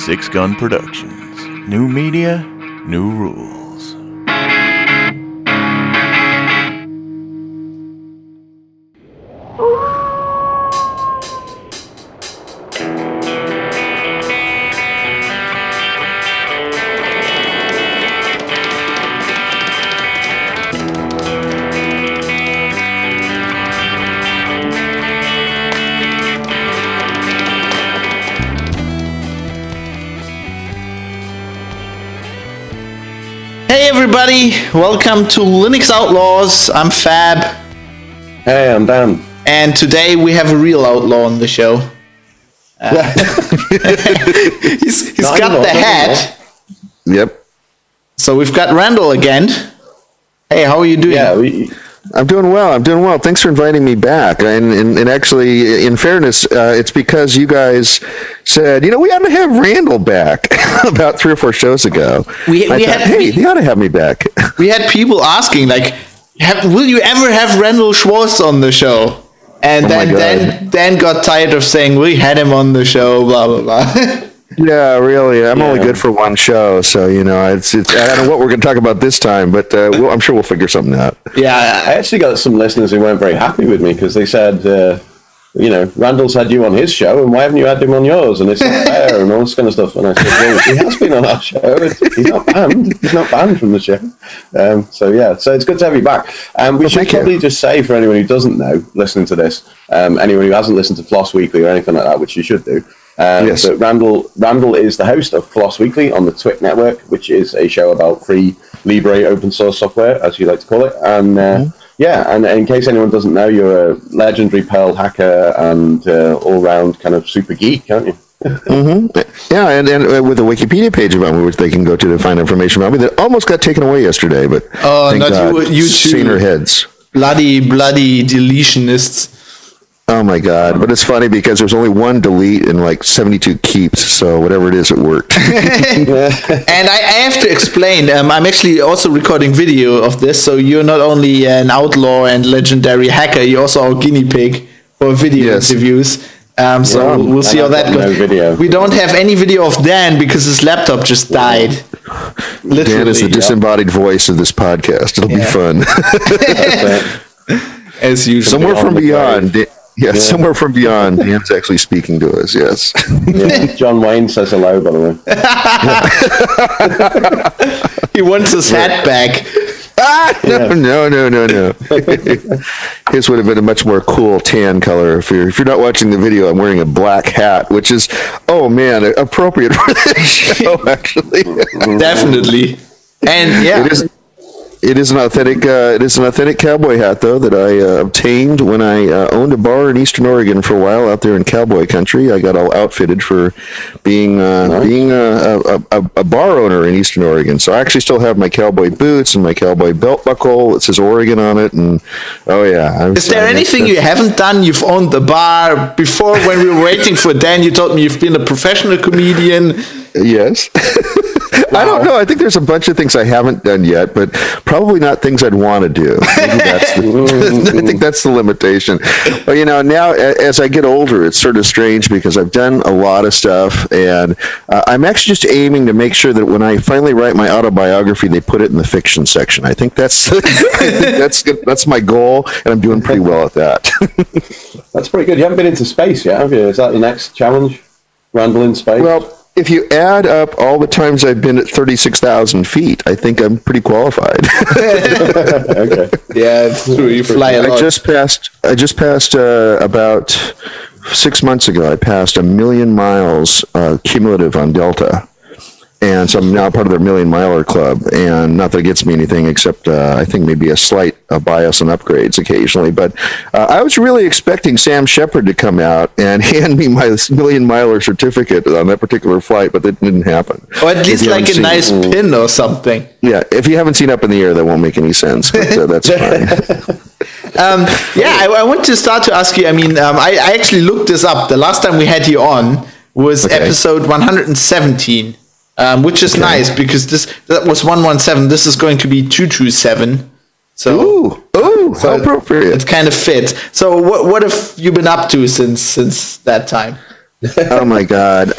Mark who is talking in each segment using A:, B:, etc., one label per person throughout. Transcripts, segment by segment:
A: Six Gun Productions. New media, new rules.
B: Hey everybody, welcome to Linux Outlaws. I'm Fab.
C: Hey, I'm Dan.
B: And today we have a real outlaw on the show. He's got the hat.
C: Yep.
B: So we've got Randal again. Hey, how are you doing?
C: Yeah, I'm doing well. Thanks for inviting me back. And actually, in fairness, it's because you guys said, we ought to have Randal back about 3 or 4 shows ago. You ought to have me back.
B: We had people asking, like, will you ever have Randal Schwartz on the show? And then Dan got tired of saying, we had him on the show, blah, blah, blah.
C: Yeah, really. I'm only good for one show, so it's. I don't know what we're going to talk about this time, but I'm sure we'll figure something out.
D: Yeah, I actually got some listeners who weren't very happy with me because they said, Randal's had you on his show, and why haven't you had him on yours? And it's not fair, and all this kind of stuff. And I said, well, he has been on our show. He's not banned. He's not banned from the show. So it's good to have you back. We should probably just say for anyone who doesn't know, listening to this, anyone who hasn't listened to Floss Weekly or anything like that, which you should do.
C: Yes.
D: But Randal is the host of Floss Weekly on the Twit Network, which is a show about free libre open source software, as you like to call it. And and in case anyone doesn't know, you're a legendary Perl hacker and all-round kind of super geek, aren't you?
C: Mm-hmm. Yeah, and with a Wikipedia page about me, which they can go to find information about me, that almost got taken away yesterday. But
B: not you
C: saner heads.
B: Bloody deletationists.
C: Oh my God! But it's funny because there's only one delete and like 72 keeps, so whatever it is, it worked.
B: And I have to explain. I'm actually also recording video of this, so you're not only an outlaw and legendary hacker, you're also our guinea pig for video interviews. So we'll see how that goes.
D: Video.
B: We don't have any video of Dan because his laptop just died. Literally.
C: Dan is the disembodied voice of this podcast. It'll be fun.
B: As usual.
C: Somewhere from beyond. Somewhere from beyond, Dan's actually speaking to us, yes.
D: Yeah, John Wayne says hello, by the
B: way. He wants his hat back.
C: No. His would have been a much more cool tan color. If you're not watching the video, I'm wearing a black hat, which is, appropriate for this show, actually.
B: Definitely. And
C: It is an authentic cowboy hat, though, that I obtained when I owned a bar in Eastern Oregon for a while out there in cowboy country. I got all outfitted for being a bar owner in Eastern Oregon. So I actually still have my cowboy boots and my cowboy belt buckle. It says Oregon on it, and
B: Is there anything you haven't done? You've owned the bar before. When we were waiting for Dan, you told me you've been a professional comedian.
C: Yes. Wow. I don't know. I think there's a bunch of things I haven't done yet, but probably not things I'd want to do. I think that's the limitation. But, now as I get older, it's sort of strange because I've done a lot of stuff, and I'm actually just aiming to make sure that when I finally write my autobiography, they put it in the fiction section. I think that's my goal, and I'm doing pretty well at that.
D: That's pretty good. You haven't been into space yet, have you? Is that the next challenge? Randal in space?
C: Well, if you add up all the times I've been at 36,000 feet, I think I'm pretty qualified.
D: Okay.
B: Yeah, it's true. You fly a lot.
C: I just passed about 6 months ago. I passed 1 million miles cumulative on Delta. And so I'm now part of their 1 million miler club, and not that it gets me anything except I think maybe a slight bias on upgrades occasionally. But I was really expecting Sam Shepard to come out and hand me my 1 million miler certificate on that particular flight, but that didn't happen.
B: Or at least like a nice pin or something.
C: Yeah, if you haven't seen Up in the Air, that won't make any sense, but that's fine.
B: I want to start to ask you, I actually looked this up. The last time we had you on was episode 117. Which is nice because that was 117. This is going to be 227. So
C: how appropriate.
B: It kind of fits. So what have you been up to since that time?
C: Oh my God.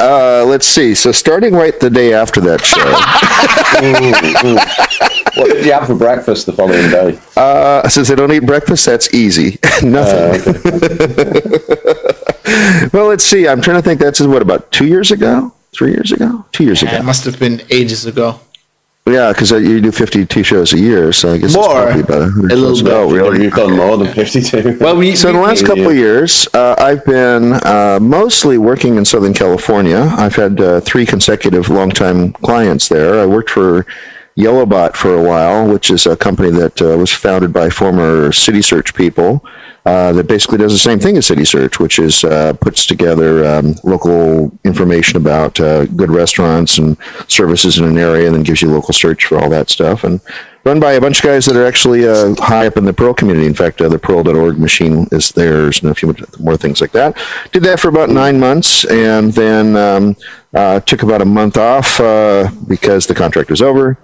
C: Let's see. So starting right the day after that show.
D: What did you have for breakfast the following day?
C: Since I don't eat breakfast, that's easy. Nothing. Well, let's see. I'm trying to think. That's what, about 2 years ago? 3 years ago? 2 years ago.
B: It must have been ages ago.
C: Yeah, because you do 52 shows a year, so I guess
B: More.
C: it's probably about 100
B: A little
C: shows.
B: bit.
C: Oh, really?
D: You've done more than 52.
B: Well,
C: So in the last couple of years, I've been mostly working in Southern California. I've had 3 consecutive longtime clients there. I worked for Yellowbot for a while, which is a company that was founded by former City Search people that basically does the same thing as City Search, which is puts together local information about good restaurants and services in an area, and then gives you local search for all that stuff. And run by a bunch of guys that are actually high up in the Perl community. In fact, the Perl.org machine is theirs, and a few more things like that. Did that for about 9 months, and then took about a month off because the contract was over.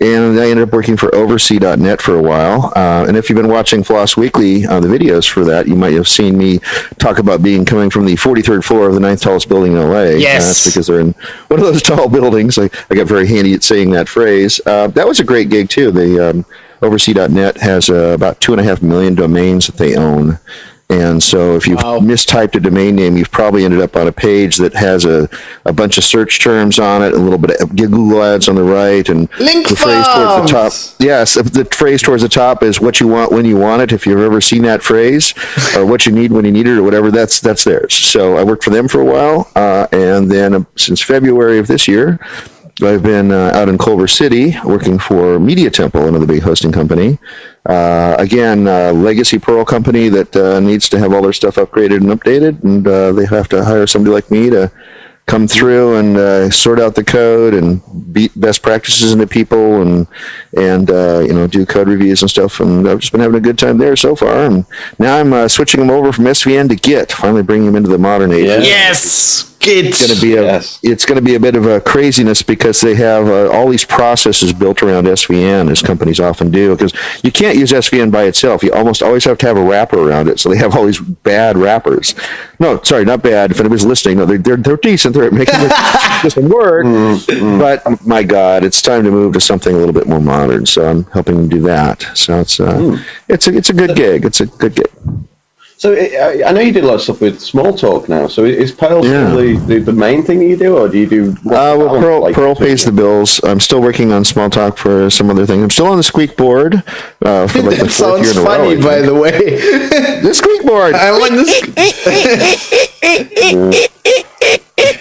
C: And I ended up working for Oversea.net for a while. And if you've been watching Floss Weekly, the videos for that, you might have seen me talk about coming from the 43rd floor of the 9th tallest building in LA.
B: Yes.
C: That's because they're in one of those tall buildings. I got very handy at saying that phrase. That was a great gig, too. Oversea.net has about 2.5 million domains that they own. And so if you've mistyped a domain name, you've probably ended up on a page that has a bunch of search terms on it, a little bit of Google ads on the right, and
B: Link
C: the phrase towards the top.
B: farms.
C: Yes, the phrase towards the top is what you want when you want it. If you've ever seen that phrase, or what you need when you need it, or whatever, that's theirs. So I worked for them for a while, and then since February of this year, I've been out in Culver City working for Media Temple, another big hosting company. Again, legacy Perl company that needs to have all their stuff upgraded and updated, and they have to hire somebody like me to come through and sort out the code and beat best practices into people and do code reviews and stuff. And I've just been having a good time there so far. And now I'm switching them over from SVN to Git, finally bringing them into the modern age.
D: Yeah.
B: Yes,
C: It's going to be it's going to be a bit of a craziness because they have all these processes built around SVN, as companies often do, because you can't use SVN by itself. You almost always have to have a wrapper around it. So they have all these bad wrappers. No, sorry, not bad. If anybody's listening, no, they're decent. They're making this work. But my God, it's time to move to something a little bit more modern. So I'm helping them do that. So it's a good gig. It's a good gig.
D: So I know you did a lot of stuff with Smalltalk now. So is Perl still the main thing you do, or do you do?
C: Perl pays the bills. I'm still working on Smalltalk for some other thing. I'm still on the Squeak board for like the 4th year in a row.
B: Funny, by the way.
C: The Squeak board.
B: I'm on this.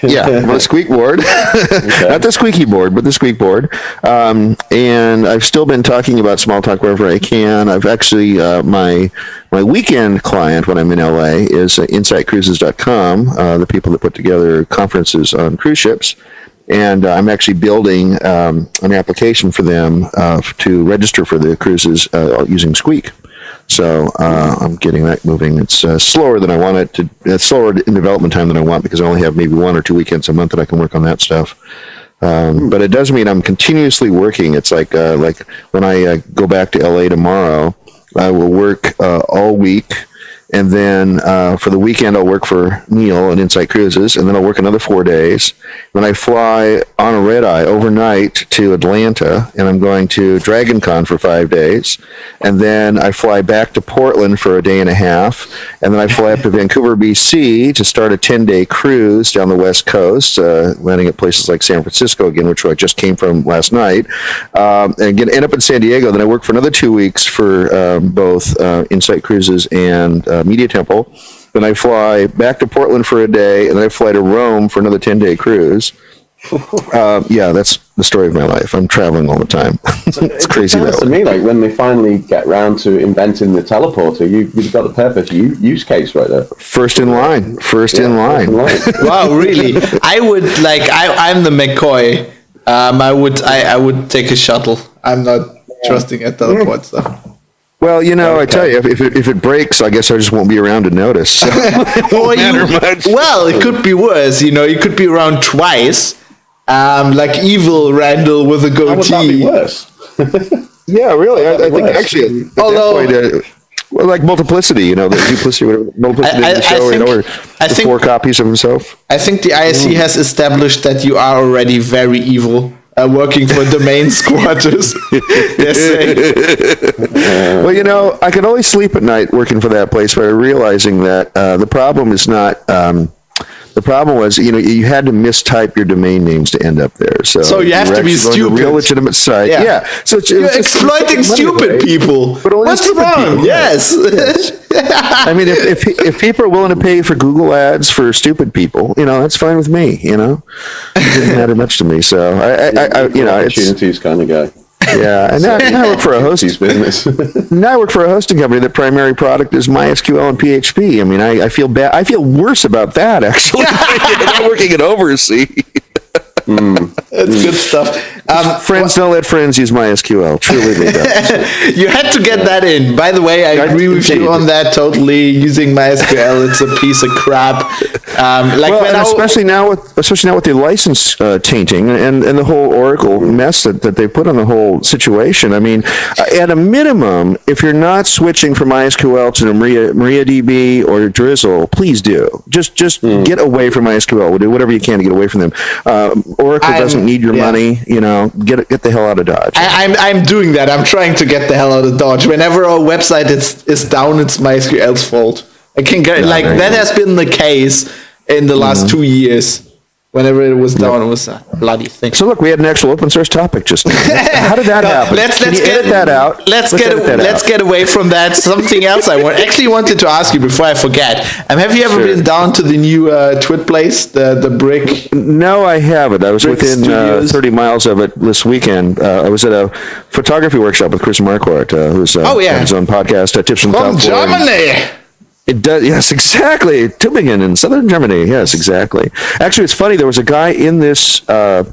C: Yeah, I'm on the Squeak board. Not the squeaky board, but the Squeak board. And I've still been talking about Smalltalk wherever I can. I've actually, my weekend client when I'm in LA is InsightCruises.com, the people that put together conferences on cruise ships. And I'm actually building an application for them to register for the cruises using Squeak. So I'm getting that moving. It's slower than I want it to. It's slower in development time than I want because I only have maybe 1 or 2 weekends a month that I can work on that stuff. But it does mean I'm continuously working. It's like when I go back to LA tomorrow, I will work all week. And then for the weekend, I'll work for Neil and Insight Cruises, and then I'll work another 4 days. Then I fly on a red-eye overnight to Atlanta, and I'm going to DragonCon for 5 days. And then I fly back to Portland for a day and a half, and then I fly up to Vancouver, BC to start a 10-day cruise down the West Coast, landing at places like San Francisco again, which I just came from last night, and end up in San Diego. Then I work for another 2 weeks for both Insight Cruises and Media Temple. Then I fly back to Portland for a day, and then I fly to Rome for another 10-day cruise. Yeah, that's the story of my life. I'm traveling all the time. It's crazy
D: to me, like when they finally get round to inventing the teleporter, you've got the perfect use case right there.
C: First in line.
B: Wow, really? I would I'm the McCoy. I would take a shuttle. I'm not trusting a teleport stuff.
C: Well, I tell you, if it breaks, I guess I just won't be around to notice. So it won't matter much.
B: Well, it could be worse. You could be around twice, like evil Randall with a goatee.
D: How would that be worse?
C: Yeah, really. I think actually, Well, like Multiplicity, the duplicity, whatever, Multiplicity of the show, or the 4 copies of himself.
B: I think the ISC has established that you are already very evil. Working for domain squatters.
C: Well, I could always sleep at night working for that place by realizing that the problem is not. The problem was, you had to mistype your domain names to end up there. So
B: you have to be stupid.
C: To a real legitimate site. Yeah. So
B: you're exploiting stupid people. What's wrong? Yes.
C: I mean, if people are willing to pay for Google ads for stupid people, that's fine with me. It didn't matter much to me. So
D: opportunities kind of guy.
C: Yeah, and now I work for a hosting business. Now I work for a hosting company. The primary product is MySQL and PHP. I mean, I feel bad. I feel worse about that actually. I'm working at Oversea.
B: That's good stuff.
C: Friends don't let friends use MySQL. Truly, they don't.
B: You had to get that in. By the way, I agree with you on that totally. Using MySQL, it's a piece of crap.
C: Especially now with the license tainting and the whole Oracle mess that they put on the whole situation. I mean, at a minimum, if you're not switching from MySQL to MariaDB or Drizzle, please do. Just get away from MySQL. We'll do whatever you can to get away from them. Oracle doesn't need your money. Get the hell out of Dodge.
B: I'm doing that. I'm trying to get the hell out of Dodge. Whenever our website is down, it's MySQL's fault. I can get that has been the case in the last 2 years. Whenever it was down, it was a bloody thing.
C: So look, we had an actual open source topic just now. How did that happen?
B: Let's get that out. Let's get away from that. Something else I wanted to ask you before I forget. Have you ever been down to the new Twit place, the Brick?
C: No, I haven't. I was within 30 miles of it this weekend. I was at a photography workshop with Chris Marquardt, who's on his own podcast, Tips from
B: Germany.
C: It does, yes, exactly. Tübingen in southern Germany. Yes, exactly. Actually, it's funny. There was a guy in this not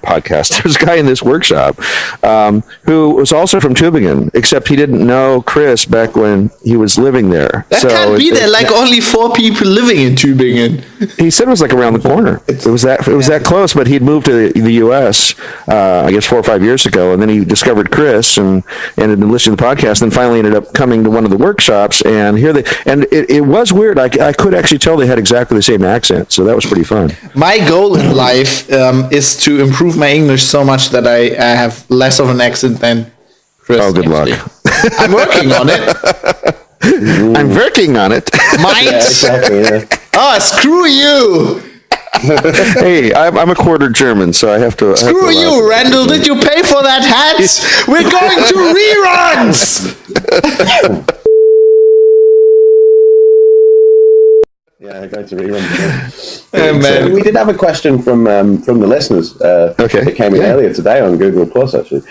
C: podcast. There was a guy in this workshop who was also from Tübingen, except he didn't know Chris back when he was living there.
B: That can't be there. Like only 4 people living in Tübingen.
C: He said it was like around the corner. It was that close. But he'd moved to the U.S. I guess 4 or 5 years ago, and then he discovered Chris and had been listening to the podcast. And then finally ended up coming to one of the workshops, and it was weird. I could actually tell they had exactly the same accent, so that was pretty fun.
B: My goal in life is to improve my English so much that I have less of an accent than Chris.
C: Oh, good luck.
B: I'm working on it.
C: I'm working on it.
B: Might.
D: Exactly, yeah.
B: Oh, screw you.
C: Hey, I'm a quarter German, so I have to.
B: Screw you, Randall. Did you pay for that hat? We're going to reruns.
D: Yeah, going to rerun. So we did have a question from the listeners. That came in earlier today on Google Plus. Actually,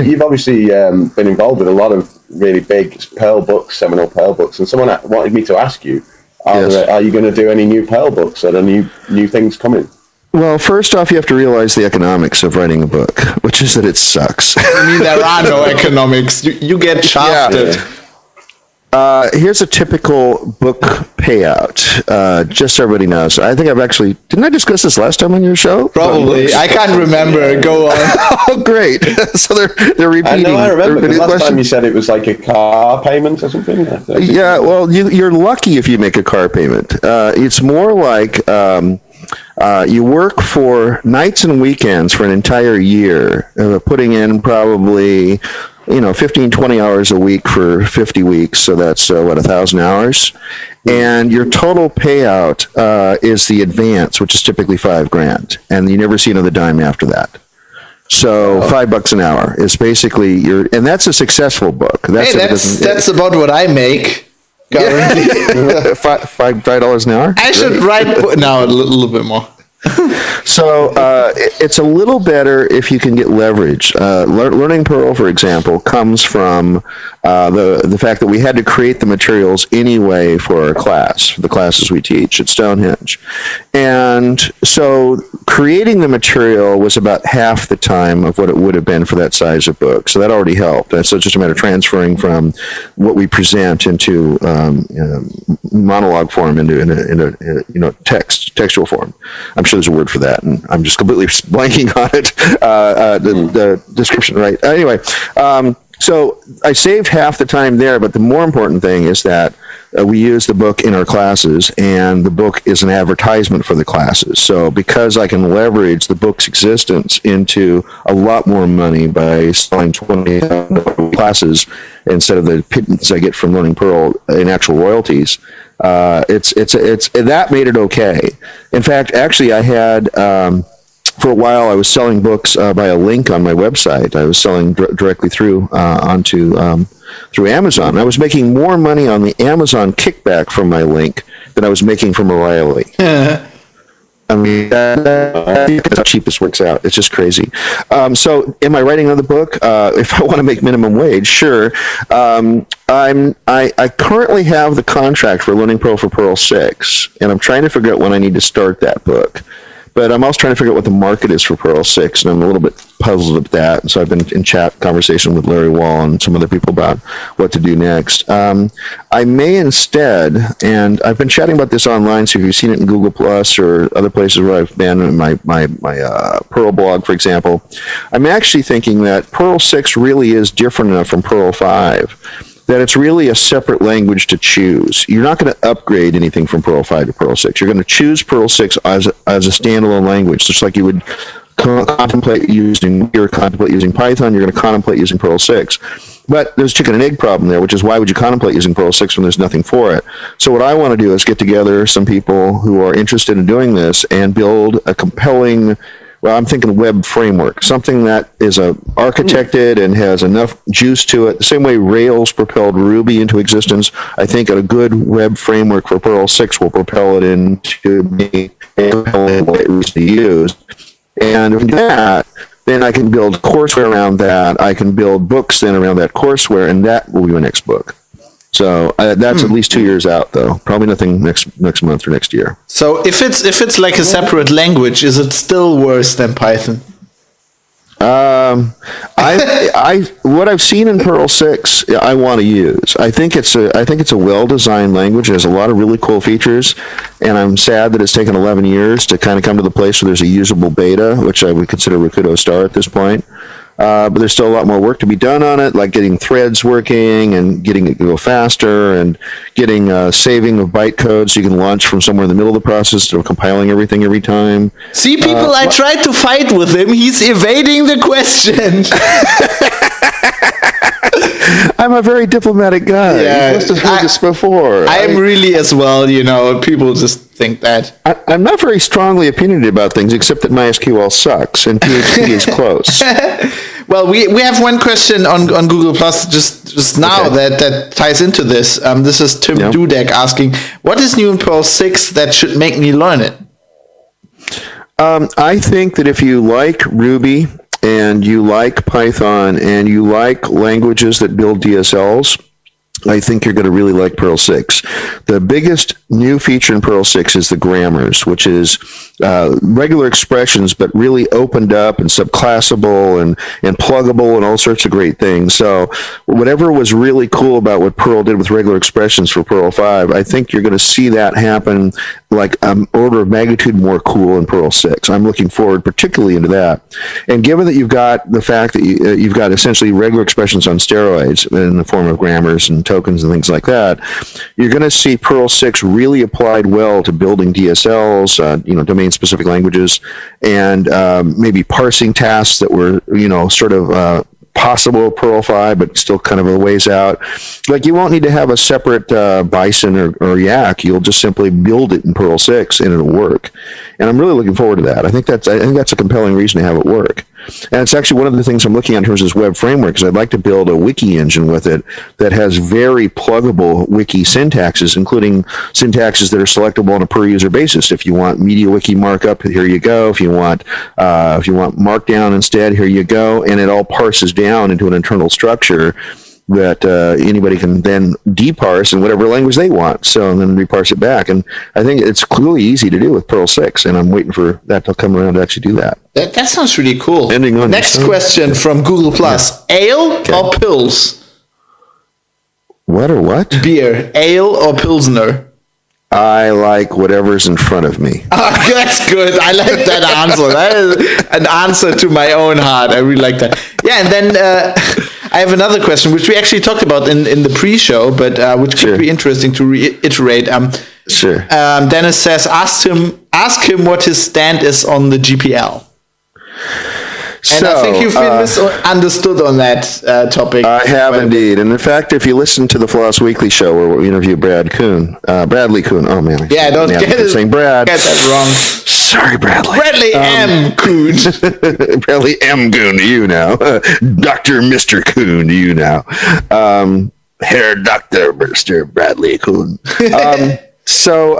D: you've obviously been involved with a lot of really big Perl books, seminal Perl books, and someone wanted me to ask you: Are you going to do any new Perl books? Are there new things coming?
C: Well, first off, you have to realize the economics of writing a book, which is that it sucks.
B: I mean, there are no economics. You get shafted.
C: Yeah. Here's a typical book payout, just so everybody knows. I think didn't I discuss this last time on your show?
B: Probably. I can't remember. Go on.
C: Oh, great. So they're repeating.
D: I remember. Last time you said it was like a car payment or something.
C: Yeah, well, you're lucky if you make a car payment. It's more like you work for nights and weekends for an entire year, putting in probably 15, 20 hours a week for 50 weeks. So that's 1,000 hours. And your total payout is the advance, which is typically $5,000. And you never see another dime after that. So $5 an hour is basically and that's a successful book.
B: That's about what I make currently.
C: $5 an hour?
B: I should write a little bit more.
C: So it's a little better if you can get leverage. Learning Perl, for example, comes from the fact that we had to create the materials anyway for our class, for the classes we teach at Stonehenge. And so creating the material was about half the time of what it would have been for that size of book. So that already helped. And so it's just a matter of transferring from what we present into monologue form into textual form. I'm sure there's a word for that, and I'm just completely blanking on it. The description, right? Anyway, So I saved half the time there, but the more important thing is that we use the book in our classes, and the book is an advertisement for the classes. So because I can leverage the book's existence into a lot more money by selling 20 classes instead of the pittance I get from learning Perl in actual royalties, that made it okay. In fact, actually, I had. For a while, I was selling books by a link on my website. I was selling directly through Amazon. I was making more money on the Amazon kickback from my link than I was making from O'Reilly. I mean, that's how cheap this works out. It's just crazy. So, am I writing another book? If I want to make minimum wage, sure. I currently have the contract for Learning Perl for Perl 6, and I'm trying to figure out when I need to start that book. But I'm also trying to figure out what the market is for Perl 6, and I'm a little bit puzzled at that. And so I've been in conversation with Larry Wall and some other people about what to do next. I may instead, and I've been chatting about this online, so if you've seen it in Google Plus or other places where I've been, in my Perl blog, for example, I'm actually thinking that Perl 6 really is different enough from Perl 5 that it's really a separate language to choose. You're not going to upgrade anything from Perl 5 to Perl 6. You're going to choose Perl 6 as a standalone language, just like you would contemplate using Python. You're going to contemplate using Perl 6. But there's a chicken and egg problem there, which is why would you contemplate using Perl 6 when there's nothing for it? So what I want to do is get together some people who are interested in doing this and build a compelling, well, I'm thinking web framework, something that is architected and has enough juice to it. The same way Rails propelled Ruby into existence, I think a good web framework for Perl 6 will propel it into being recently used. And with that, then I can build courseware around that. I can build books then around that courseware, and that will be my next book. So that's at least 2 years out, though. Probably nothing next month or next year.
B: So if it's like a separate language, is it still worse than Python?
C: What I've seen in Perl 6, I want to use. I think it's a well-designed language. It has a lot of really cool features, and I'm sad that it's taken 11 years to kind of come to the place where there's a usable beta, which I would consider Rakudo Star at this point. But there's still a lot more work to be done on it, like getting threads working and getting it to go faster and getting saving of bytecode so you can launch from somewhere in the middle of the process instead of compiling everything every time.
B: See, people, I tried to fight with him. He's evading the question.
C: I'm a very diplomatic guy.
B: Yeah,
C: you must have heard this before.
B: I am really as well, people just think that.
C: I'm not very strongly opinionated about things, except that MySQL sucks and PHP is close.
B: Well, we have one question on Google Plus just now that ties into this. This is Tim Dudek asking, what is new in Perl 6 that should make me learn it?
C: I think that if you like Ruby and you like Python and you like languages that build DSLs, I think you're going to really like Perl 6. The biggest new feature in Perl 6 is the grammars, which is regular expressions, but really opened up and subclassable and pluggable and all sorts of great things. So whatever was really cool about what Perl did with regular expressions for Perl 5, I think you're going to see that happen like order of magnitude more cool in Perl 6. I'm looking forward particularly into that. And given that you've got the fact that you've got essentially regular expressions on steroids in the form of grammars and tokens and things like that, you're going to see Perl 6 really applied well to building DSLs, domain-specific languages, and maybe parsing tasks that were, sort of possible Perl 5, but still kind of a ways out. Like, you won't need to have a separate Bison or Yak. You'll just simply build it in Perl 6 and it'll work. And I'm really looking forward to that. I think that's a compelling reason to have it work. And it's actually one of the things I'm looking at in terms of this web framework, is I'd like to build a wiki engine with it that has very pluggable wiki syntaxes, including syntaxes that are selectable on a per user basis. If you want MediaWiki markup, here you go. If you want Markdown instead, here you go. And it all parses down into an internal structure that anybody can then deparse in whatever language they want, and then reparse it back. And I think it's clearly easy to do with Perl 6, and I'm waiting for that to come around to actually do that.
B: That sounds really cool.
C: Next
B: question from Google Plus. Yeah. Ale or Pils?
C: What or what?
B: Beer. Ale or Pilsner?
C: I like whatever's in front of me.
B: Oh, that's good. I like that answer. That is an answer to my own heart. I really like that. Yeah, and then I have another question, which we actually talked about in the pre-show, but which could be interesting to reiterate.
C: Sure.
B: Dennis says, ask him what his stand is on the GPL. And I think you've been misunderstood on that topic. I
C: have indeed. And in fact, if you listen to the Floss Weekly show where we interview Bradley Kuhn. Oh, man.
B: Yeah, don't get
C: saying Brad.
B: Get that wrong.
C: Sorry, Bradley.
B: Bradley M. Kuhn.
C: Bradley M. Kuhn to you now. Dr. Mr. Kuhn to you now. Herr Dr. Mr. Bradley Kuhn. So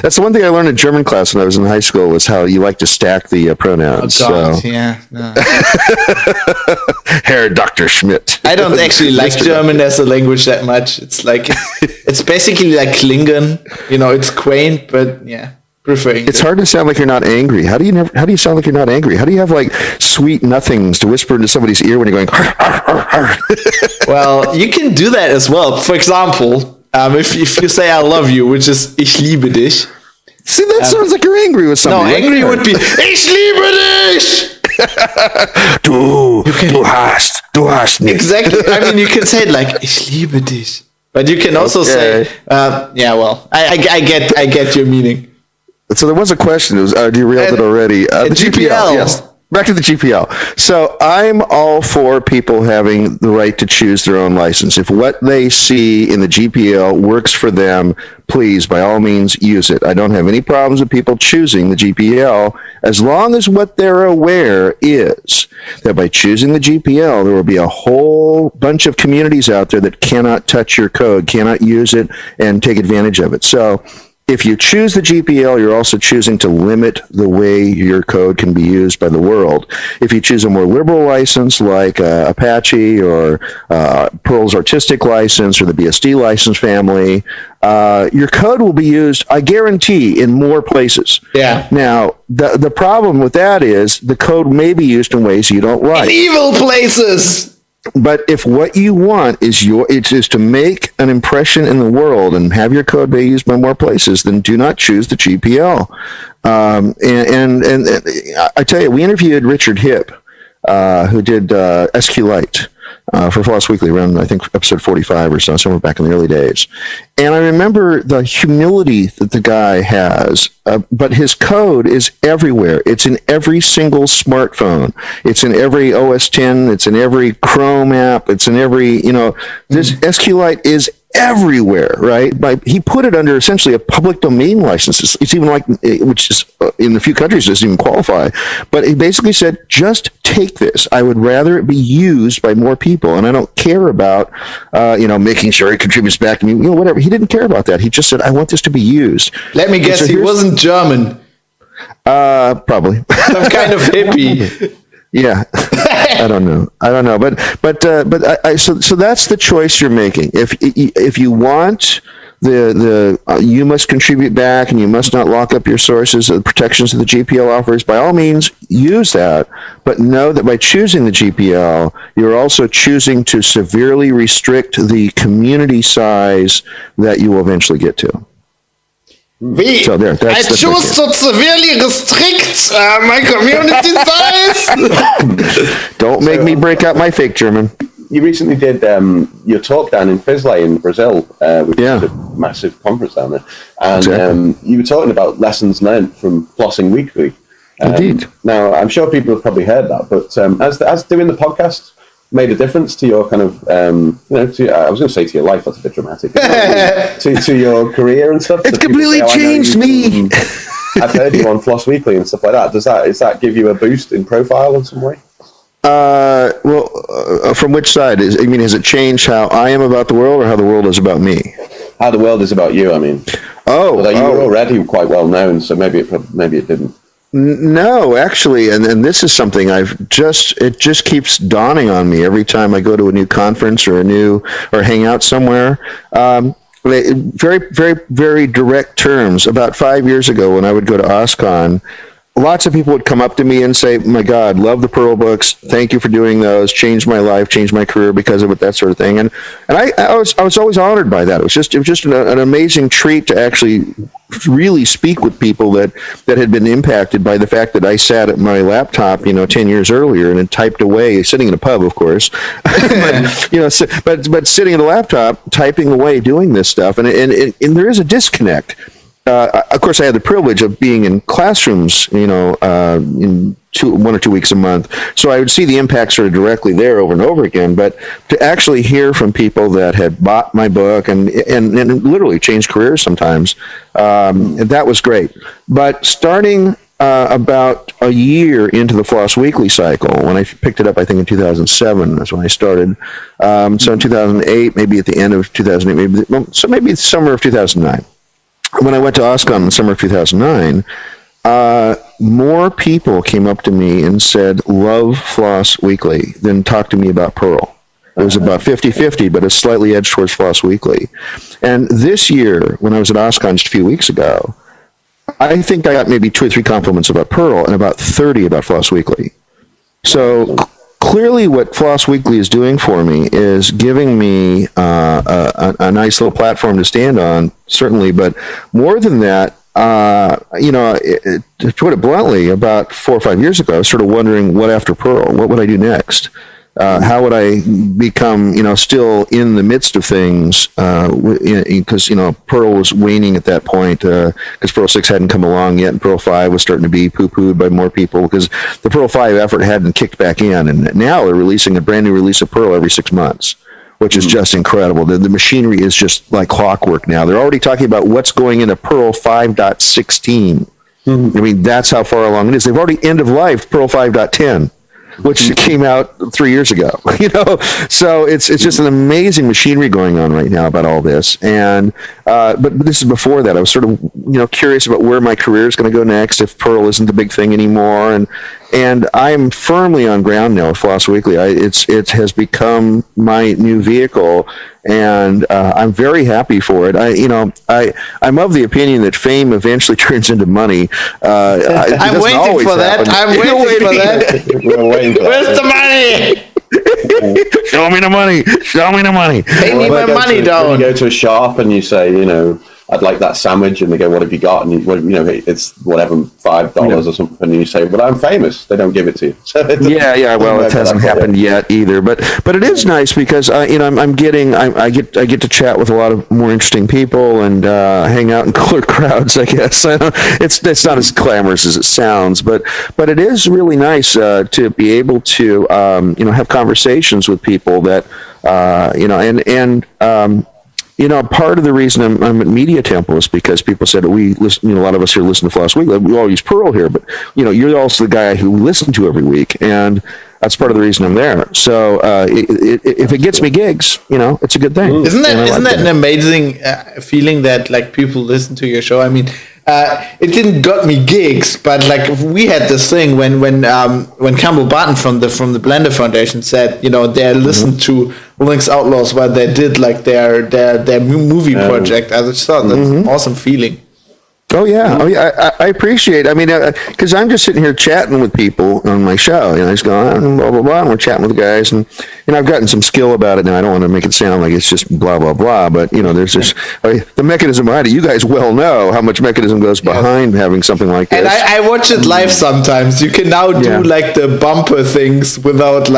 C: that's the one thing I learned in German class when I was in high school was how you like to stack the pronouns.
B: Oh, God, yeah. No.
C: Herr Dr. Schmidt.
B: I don't actually like German as a language that much. It's like it's basically like Klingon. It's quaint, but yeah, prefer English.
C: It's hard to sound like you're not angry. How do you sound like you're not angry? How do you have like sweet nothings to whisper into somebody's ear when you're going? Har, har, har.
B: Well, you can do that as well. For example. If you say I love you, which is ich liebe dich.
C: See, that sounds like you're angry with somebody.
B: No, angry would be ich liebe dich.
C: Du hast nicht.
B: Exactly. I mean, you can say it like ich liebe dich, but you can also say, yeah. Well, I get your meaning.
C: So there was a question. It was derailed it already. The GPL. Yes. Back to the GPL. So I'm all for people having the right to choose their own license. If what they see in the GPL works for them, please, by all means, use it. I don't have any problems with people choosing the GPL as long as what they're aware is that by choosing the GPL, there will be a whole bunch of communities out there that cannot touch your code, cannot use it, and take advantage of it. So if you choose the GPL, you're also choosing to limit the way your code can be used by the world. If you choose a more liberal license like Apache or Perl's artistic license or the BSD license family, your code will be used, I guarantee, in more places.
B: Yeah.
C: Now, the problem with that is the code may be used in ways you don't like.
B: In evil places!
C: But if what you want is to make an impression in the world and have your code be used by more places, then do not choose the GPL. And I tell you, we interviewed Richard Hipp, who did SQLite for Floss Weekly around, I think, episode 45 or so, somewhere back in the early days. And I remember the humility that the guy has, but his code is everywhere. It's in every single smartphone. It's in every OS X. It's in every Chrome app. It's in every, this SQLite is everywhere, right? He put it under essentially a public domain license. It's even like, which is in a few countries doesn't even qualify. But he basically said, just take this. I would rather it be used by more people, and I don't care about, making sure it contributes back to me, whatever. He didn't care about that. He just said, I want this to be used.
B: Let me guess, he wasn't German.
C: Probably.
B: Some kind of hippie.
C: Yeah, I don't know, but so that's the choice you're making. If you want you must contribute back and you must not lock up your sources, the protections that the GPL offers, by all means use that. But know that by choosing the GPL, you're also choosing to severely restrict the community size that you will eventually get to. So there, I
B: choose to severely restrict my community size.
C: Don't make me break out my fake German.
D: You recently did your talk down in Frisley in Brazil, which is a massive conference down there. And exactly. You were talking about lessons learned from Flossing Weekly.
C: Indeed.
D: Now, I'm sure people have probably heard that, but as doing the podcast made a difference to your kind of, I was going to say to your life, that's a bit dramatic, to your career and stuff.
C: It's completely changed me.
D: I've heard you on Floss Weekly and stuff like that. Does that give you a boost in profile in some way?
C: From which side? Has it changed how I am about the world or how the world is about me?
D: How the world is about you, I mean. Although you were already quite well known, so maybe it didn't.
C: No, actually, and this is something it just keeps dawning on me every time I go to a new conference or hang out somewhere. Very, very, very direct terms. About 5 years ago, when I would go to OSCON, lots of people would come up to me and say, my God, love the Perl books. Thank you for doing those. Changed my life, changed my career because of it, that sort of thing. And I was always honored by that. It was just an amazing treat to actually really speak with people that had been impacted by the fact that I sat at my laptop, 10 years earlier and had typed away, sitting in a pub, of course, but sitting at a laptop, typing away, doing this stuff. And there is a disconnect. Of course, I had the privilege of being in classrooms, in 1 or 2 weeks a month. So I would see the impact sort of directly there over and over again. But to actually hear from people that had bought my book and literally changed careers sometimes, that was great. But starting about a year into the Floss Weekly cycle, when I picked it up, I think in 2007, that's when I started. So in 2008, maybe at the end of 2008, maybe summer of 2009. When I went to OSCON in the summer of 2009, more people came up to me and said, love Floss Weekly, than talked to me about Perl. It was about 50-50, but it's slightly edged towards Floss Weekly. And this year, when I was at OSCON just a few weeks ago, I think I got maybe 2 or 3 compliments about Perl and about 30 about Floss Weekly. So clearly what Floss Weekly is doing for me is giving me a nice little platform to stand on, certainly, but more than that, to put it bluntly, about 4 or 5 years ago, I was sort of wondering, what after Perl? What would I do next? How would I become, still in the midst of things, because, Perl was waning at that point, because Perl 6 hadn't come along yet, and Perl 5 was starting to be poo-pooed by more people, because the Perl 5 effort hadn't kicked back in, and now they're releasing a brand new release of Perl every 6 months, which is just incredible. The machinery is just like clockwork now. They're already talking about what's going into Perl 5.16. I mean, that's how far along it is. They've already end-of-life Perl 5.10. Which came out 3 years ago, So it's just an amazing machinery going on right now about all this. And but this is before that. I was sort of curious about where my career is going to go next if Perl isn't the big thing anymore. And I'm firmly on ground now with Floss Weekly. It has become my new vehicle, and I'm very happy for it. I'm of the opinion that fame eventually turns into money.
B: I'm waiting for that.
D: We're waiting for
B: Where's the money?
C: Show me the money. Show me the money.
B: Pay me my money,
D: When you go to a shop and you say, I'd like that sandwich, and they go, what have you got? And it's whatever, $5 or something, and you say, but I'm famous. They don't give it to you. So
C: well, it hasn't happened yet either, but it is nice because I get to chat with a lot of more interesting people and hang out in cooler crowds, I guess. It's not as glamorous as it sounds, but it is really nice to be able to have conversations with people that part of the reason I'm at Media Temple is because people said, we listen, a lot of us here listen to Floss Weekly. We all use Perl here, but, you're also the guy who listen to every week. And that's part of the reason I'm there. So if it gets me gigs, it's a good thing.
B: Isn't that an amazing feeling that people listen to your show? I mean, it didn't got me gigs, but we had this thing when Campbell Barton from the Blender Foundation said, they listened to Link's Outlaws while they did their movie project. I just thought that's an awesome feeling.
C: Oh yeah, I appreciate it. I mean, because I'm just sitting here chatting with people on my show, just going blah blah blah, and we're chatting with the guys, and I've gotten some skill about it now. I don't want to make it sound like it's just blah blah blah, but there's just the mechanism behind it. You guys well know how much mechanism goes behind having something like this.
B: And I watch it live sometimes. You can now do the bumper things without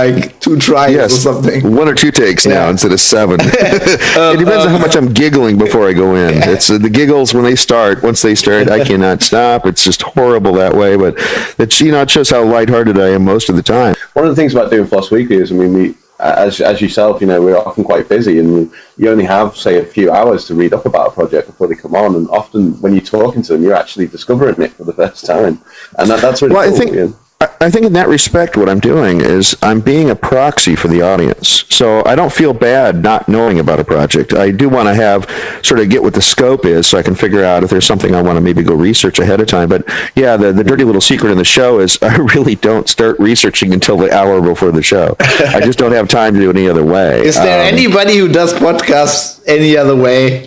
B: 2 tries or something.
C: 1 or 2 takes now instead of 7. It depends on how much I'm giggling before I go in. It's the giggles when they start. Once they start, I cannot stop. It's just horrible that way, but it shows how lighthearted I am most of the time.
D: One of the things about doing Floss Weekly is, we, as yourself, we're often quite busy, and you only have, say, a few hours to read up about a project before they come on, and often when you're talking to them, you're actually discovering it for the first time, and that's really cool.
C: I think in that respect, what I'm doing is I'm being a proxy for the audience. So I don't feel bad not knowing about a project. I do want to get what the scope is so I can figure out if there's something I want to maybe go research ahead of time. But yeah, the dirty little secret in the show is I really don't start researching until the hour before the show. I just don't have time to do it any other way.
B: Is there anybody who does podcasts any other way?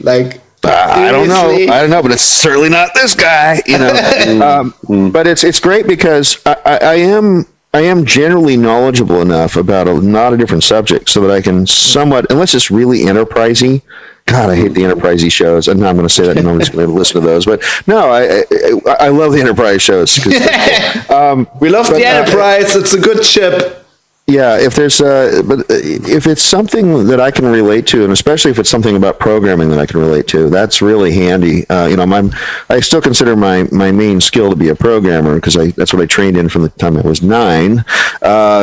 C: I don't know, but it's certainly not this guy, you know. But it's great because I am generally knowledgeable enough about a lot of different subjects so that I can somewhat, unless it's really enterprisey. God, I hate the enterprisey shows. And I'm going to say that, and nobody's going to listen to those. But no, I love the enterprise shows.
B: We love the enterprise. It's a good ship.
C: Yeah, if there's but if it's something that I can relate to, and especially if it's something about programming that I can relate to, that's really handy. You know, I still consider my main skill to be a programmer because that's what I trained in from the time I was 9,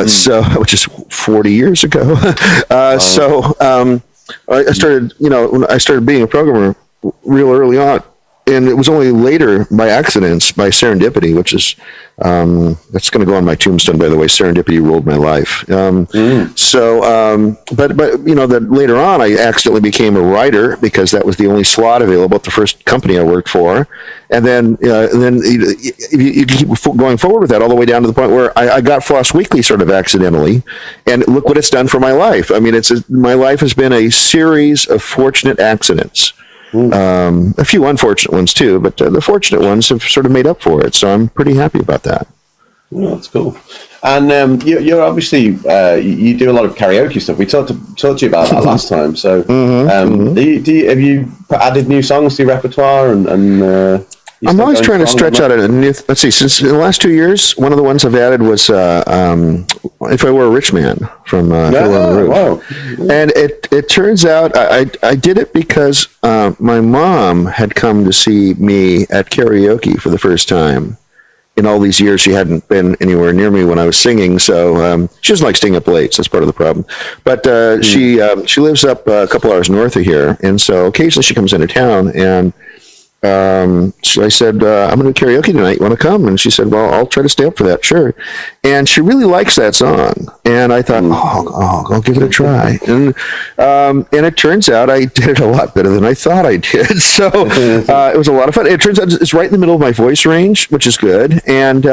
C: so which is 40 years ago. So I started, you know, when I started being a programmer real early on. And it was only later, by accidents, by serendipity, which is, that's going to go on my tombstone, by the way. Serendipity ruled my life. So, but you know, that later on, I accidentally became a writer because that was the only slot available at the first company I worked for. And then you keep going forward with that all the way down to the point where I got Floss Weekly sort of accidentally. And look what it's done for my life. I mean, my life has been a series of fortunate accidents. A few unfortunate ones too, but the fortunate ones have sort of made up for it. So I'm pretty happy about that.
D: Oh, that's cool. And you're obviously you do a lot of karaoke stuff. We talked to you about that last time. So have you added new songs to your repertoire? And
C: I'm always trying to stretch out a new. Let's see. Since in the last 2 years, one of the ones I've added was "If I Were a Rich Man" from Fiddler on the Roof. Wow. And it turns out I did it because my mom had come to see me at karaoke for the first time. In all these years, she hadn't been anywhere near me when I was singing, so she doesn't like staying up late, so that's part of the problem. But she lives up a couple hours north of here, and so occasionally she comes into town, and so I said, I'm going to do karaoke tonight. You want to come? And she said, well, I'll try to stay up for that. Sure. And she really likes that song. And I thought, I'll give it a try. And it turns out I did it a lot better than I thought I did. So it was a lot of fun. It turns out it's right in the middle of my voice range, which is good. And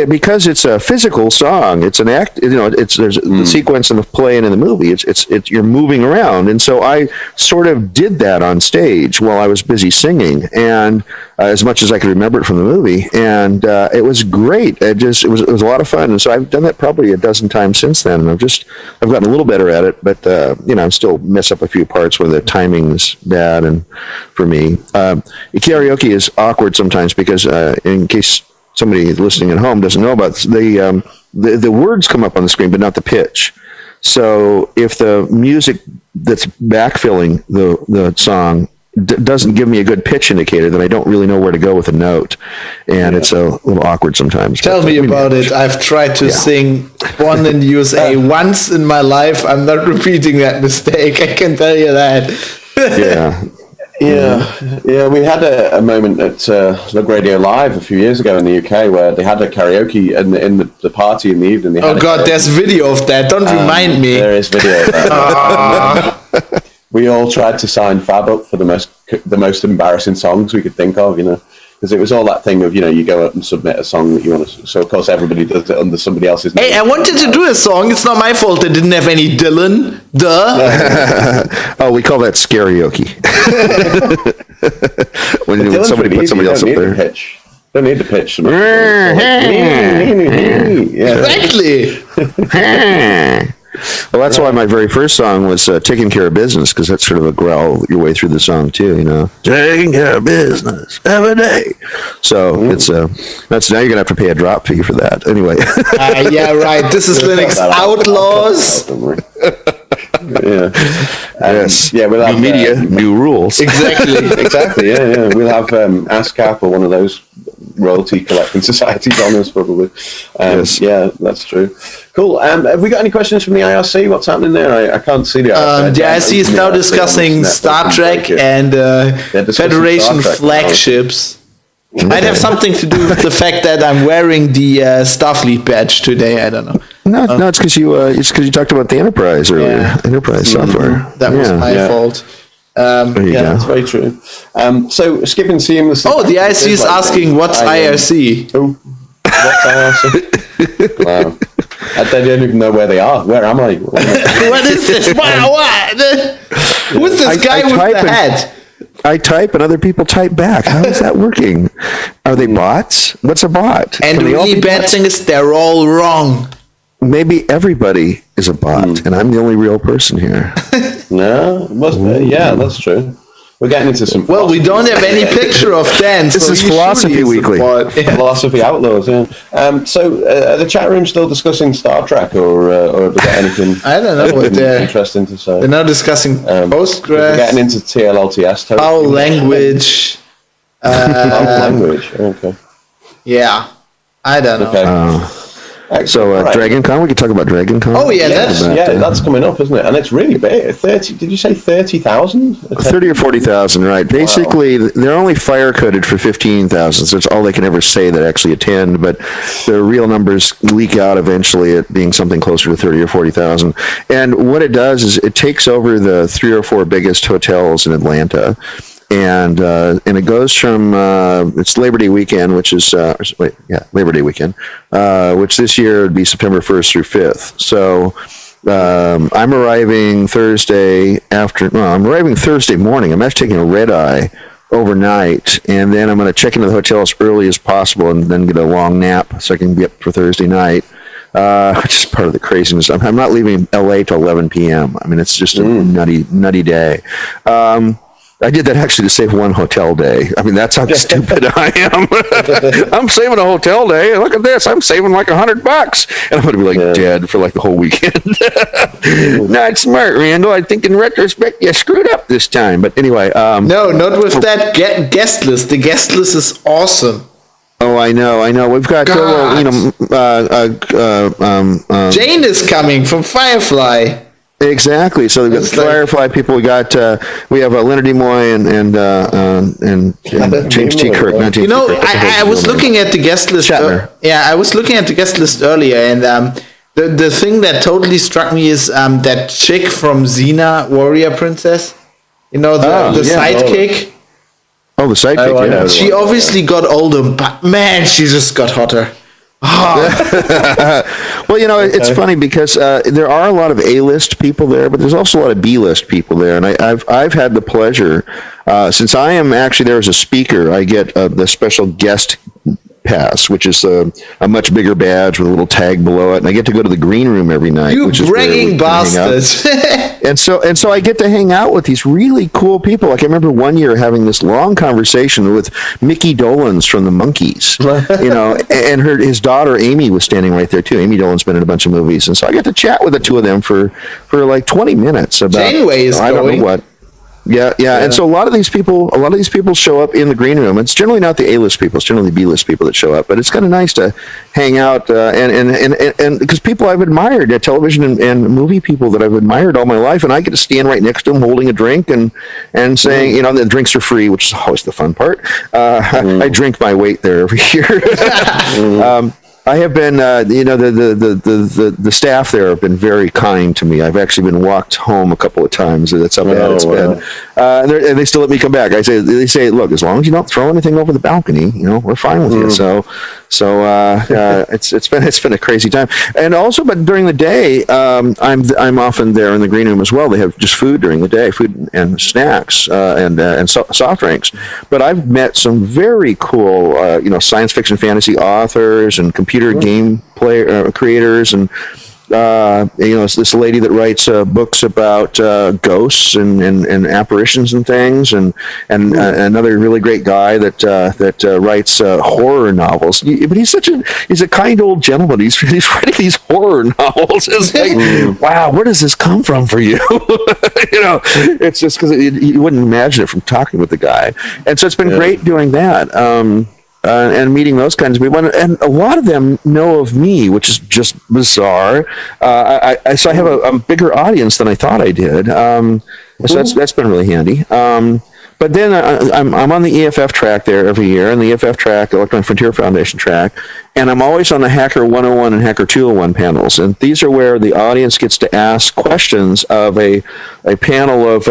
C: because it's a physical song, it's an act. You know, there's the sequence of playing in the movie. It's you're moving around, and so I sort of did that on stage while I was busy singing, and as much as I could remember it from the movie, and it was great. It was a lot of fun, and so I've done that probably a dozen times since then. And I've gotten a little better at it, but you know, I still mess up a few parts where the timing's bad, and for me, karaoke is awkward sometimes because in case somebody listening at home doesn't know about this, the words come up on the screen, but not the pitch. So if the music that's backfilling the song doesn't give me a good pitch indicator, then I don't really know where to go with a note, and it's a little awkward sometimes.
B: Tell me about it. I've tried to sing Born in the USA once in my life. I'm not repeating that mistake. I can tell you that.
C: Yeah.
D: Yeah. We had a moment at Lug Radio Live a few years ago in the UK where they had a karaoke in the party in the evening.
B: There's video of that. Don't remind me.
D: There is video of that. We all tried to sign Fab up for the most embarrassing songs we could think of, you know, because it was all that thing of, you know, you go up and submit a song that you want to. So of course everybody does it under somebody else's name.
B: Hey, I wanted to do a song. It's not my fault. I didn't have any Dylan.
C: Oh, we call that karaoke. when somebody puts somebody else up there.
D: Don't need the pitch.
B: Exactly.
C: Well, that's why my very first song was "Taking Care of Business," because that's sort of a growl your way through the song too, you know. Taking care of business every day. So it's that's now you're gonna have to pay a drop fee for that. Anyway.
B: Yeah, right. This is Linux Outlaws.
C: Yes.
D: Yeah, we'll have
C: new media, new rules.
B: Exactly.
D: Yeah. We'll have ASCAP or one of those royalty collecting societies on us probably.
C: Yes.
D: Yeah, that's true. Cool. Have we got any questions from the IRC? What's happening there? I can't see the IRC.
B: The IRC is now discussing Star Trek and Federation flagships. Might have something to do with the fact that I'm wearing the Starfleet badge today. I don't know.
C: No, it's because you talked about the Enterprise earlier. Enterprise software.
B: That was my fault.
D: That's very true. So skipping seamlessly.
B: Oh, the IRC is asking what's IRC.
D: What's IRC? Wow. I don't even know where they are. Where am I?
B: What is this? What? Who's this guy with the hat?
C: I type and other people type back. How is that working? Are they bots? What's a bot?
B: And the really bad thing is they're all wrong.
C: Maybe everybody is a bot, and I'm the only real person here.
D: No, yeah, that's true. We're getting into some.
B: Well, we don't have any picture of Dan.
C: This is Philosophy Weekly.
D: Philosophy Outlaws. Yeah. So, are the chat room still discussing Star Trek, or have they got anything?
B: I don't know what they're
D: interesting to say.
B: They're now discussing Postgres.
D: We're getting into TLLTS.
B: Foul language.
D: Foul language. Okay.
B: Yeah, I don't know.
D: Okay.
C: So, right. DragonCon, we could talk about DragonCon.
B: Oh, yeah,
D: that's coming up, isn't it? And it's really big. 30, did you say 30,000?
C: 30 or 40,000, right. Basically, they're only fire-coded for 15,000, so it's all they can ever say that actually attend, but the real numbers leak out eventually at being something closer to 30 or 40,000. And what it does is it takes over the 3 or 4 biggest hotels in Atlanta, and it goes from it's Labor Day weekend, which is Labor Day weekend, which this year would be September 1st through 5th. So I'm arriving Thursday I'm arriving Thursday morning. I'm actually taking a red eye overnight, and then I'm going to check into the hotel as early as possible, and then get a long nap so I can be up for Thursday night. Which is part of the craziness. I'm not leaving LA till 11 p.m. I mean, it's just a nutty day. I did that actually to save one hotel day. I mean, that's how stupid I am. I'm saving a hotel day. Look at this. I'm saving like $100. And I'm going to be like dead for like the whole weekend. Not smart, Randall. I think in retrospect, you screwed up this time. But anyway.
B: No, not with that guest list. The guest list is awesome.
C: Oh, I know. We've got,
B: Jane is coming from Firefly.
C: Exactly. So we've got Firefly people. We got we have Leonard Nimoy and James T. Kirk.
B: I was looking at the guest list. I was looking at the guest list earlier, and the thing that totally struck me is that chick from Xena, Warrior Princess. You know, the sidekick.
C: Oh, the sidekick.
B: She obviously got older, but man, she just got hotter.
C: Well, it's funny because there are a lot of A-list people there, but there's also a lot of B-list people there, and I've had the pleasure, since I am actually there as a speaker, I get the special guest pass, which is a much bigger badge with a little tag below it, and I get to go to the green room every night.
B: You bragging bastards!
C: And so I get to hang out with these really cool people. Like I remember one year having this long conversation with Mickey Dolenz from the Monkees, and his daughter Amy was standing right there too. Amy Dolen's been in a bunch of movies, and so I got to chat with the two of them for like 20 minutes about
B: Janeway is
C: I don't know what. Yeah, and so a lot of these people show up in the green room. It's generally not the A-list people; it's generally the B-list people that show up. But it's kind of nice to hang out and because people I've admired, television and movie people that I've admired all my life, and I get to stand right next to them holding a drink and saying, the drinks are free, which is always the fun part. I drink my weight there every year. I have been, the staff there have been very kind to me. I've actually been walked home a couple of times. That's how bad it's been. And they still let me come back. They say, look, as long as you don't throw anything over the balcony, we're fine with you. So it's been a crazy time. And also, but during the day, I'm often there in the green room as well. They have just food during the day, food and snacks and soft drinks. But I've met some very cool, science fiction, fantasy authors and computer game creators, and it's this lady that writes books about ghosts and apparitions and things, and another really great guy that writes horror novels. But he's a kind old gentleman. He's writing these horror novels. It's like, wow, where does this come from for you? It's just because you wouldn't imagine it from talking with the guy. And so it's been great doing that. And meeting those kinds of people, and a lot of them know of me, which is just bizarre. So I have a bigger audience than I thought I did. So that's been really handy. But then I'm on the EFF track there every year, and the EFF track, Electron Frontier Foundation track, and I'm always on the Hacker 101 and Hacker 201 panels. And these are where the audience gets to ask questions of a panel of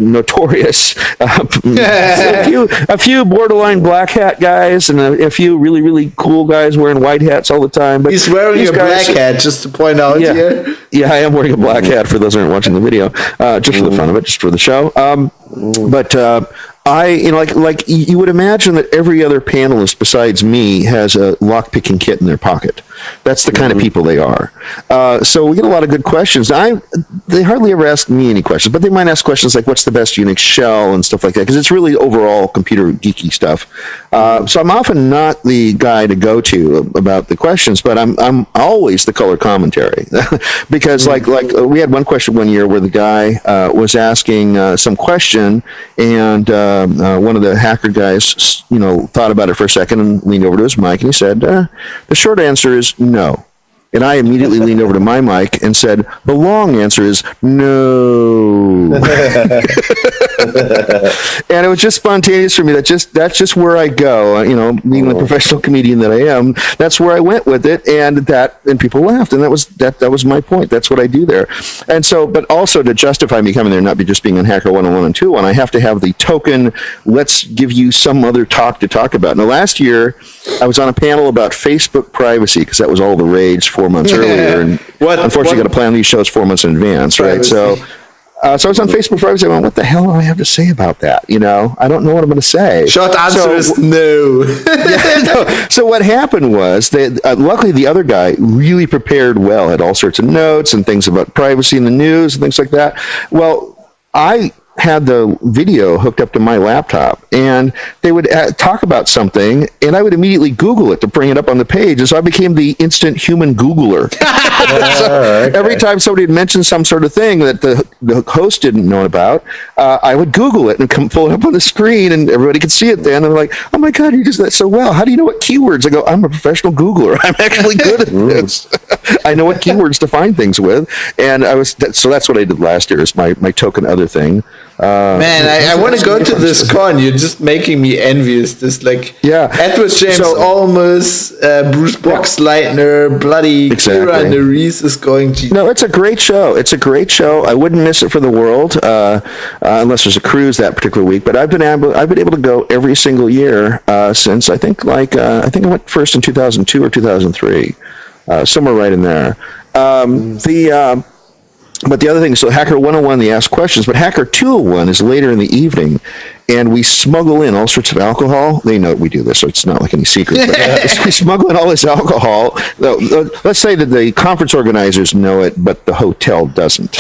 C: notorious, a few borderline black hat guys, and a few really, really cool guys wearing white hats all the time. But
B: he's wearing a black hat, just to point out here.
C: Yeah, I am wearing a black hat for those who aren't watching the video, just for the fun of it, just for the show. But like you would imagine that every other panelist besides me has a lock-picking kit in their pocket. That's the kind of people they are. So we get a lot of good questions. They hardly ever ask me any questions, but they might ask questions like, what's the best Unix shell and stuff like that, because it's really overall computer geeky stuff. So I'm often not the guy to go to about the questions, but I'm always the color commentary. Because like we had one question one year where the guy was asking some question, and one of the hacker guys, thought about it for a second and leaned over to his mic, and he said, the short answer is no. And I immediately leaned over to my mic and said, the long answer is no. And it was just spontaneous for me. That's just where I go. Being the professional comedian that I am, that's where I went with it, and people laughed, and that was my point. That's what I do there. And so, but also to justify me coming there, not just being on Hacker 101 and 201, I have to have the token, let's give you some other talk to talk about. Now, last year, I was on a panel about Facebook privacy, because that was all the rage 4 months earlier, and unfortunately, got to plan these shows 4 months in advance, right? So I was on Facebook privacy. I went, what the hell do I have to say about that? I don't know what I'm going to say.
B: Short answer is no.
C: No. So what happened was that luckily the other guy really prepared well, had all sorts of notes and things about privacy in the news and things like that. Well, I had the video hooked up to my laptop, and they would talk about something, and I would immediately Google it to bring it up on the page, and so I became the instant human Googler. Every time somebody had mentioned some sort of thing that the host didn't know about, I would Google it and pull it up on the screen, and everybody could see it then, and they're like, oh my God, you just did that so well. How do you know what keywords? I go, I'm a professional Googler. I'm actually good at this. I know what keywords to find things with, and so that's what I did last year, is my token other thing.
B: Man, I want to go to this con. You're just making me envious. This Edward James Olmos, Bruce Boxleitner, bloody Kira and the Reese is going to.
C: No, it's a great show. I wouldn't miss it for the world, unless there's a cruise that particular week. But I've been able to go every single year since I think I went first in 2002 or 2003, somewhere right in there. But the other thing, so Hacker 101, they ask questions, but Hacker 201 is later in the evening, and we smuggle in all sorts of alcohol. They know we do this, so it's not like any secret. But we smuggle in all this alcohol. Let's say that the conference organizers know it, but the hotel doesn't.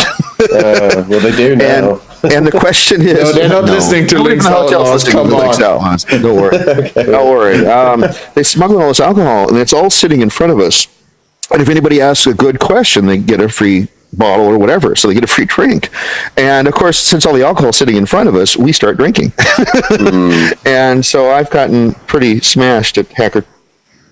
D: Well, they do now.
C: And the question is...
B: No, they're not listening to Links Outlaws. Come on.
C: Don't worry. Okay. Don't worry. They smuggle all this alcohol, and it's all sitting in front of us. And if anybody asks a good question, they get a free bottle or whatever, so they get a free drink. And of course, since all the alcohol is sitting in front of us, we start drinking. And so I've gotten pretty smashed at Hacker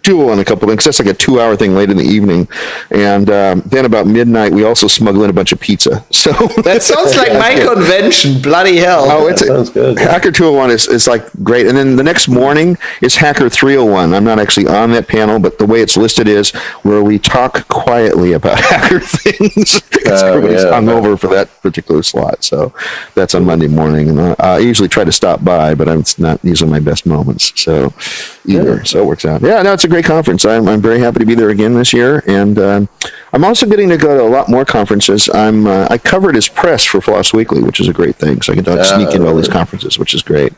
C: 201 a couple of things. That's like a 2-hour thing late in the evening. And then about midnight, we also smuggle in a bunch of pizza. So
B: that sounds like my convention. Bloody hell.
C: Oh, sounds good. Hacker 201 is like great. And then the next morning is Hacker 301. I'm not actually on that panel, but the way it's listed is where we talk quietly about hacker things. Everybody's hungover for that particular slot. So that's on Monday morning. And I usually try to stop by, but it's not usually my best moments. So it works out. Yeah, no, it's a great conference. I'm very happy to be there again this year, and I'm also getting to go to a lot more conferences. I covered as press for Floss Weekly, which is a great thing. So I get to sneak into all these conferences, which is great.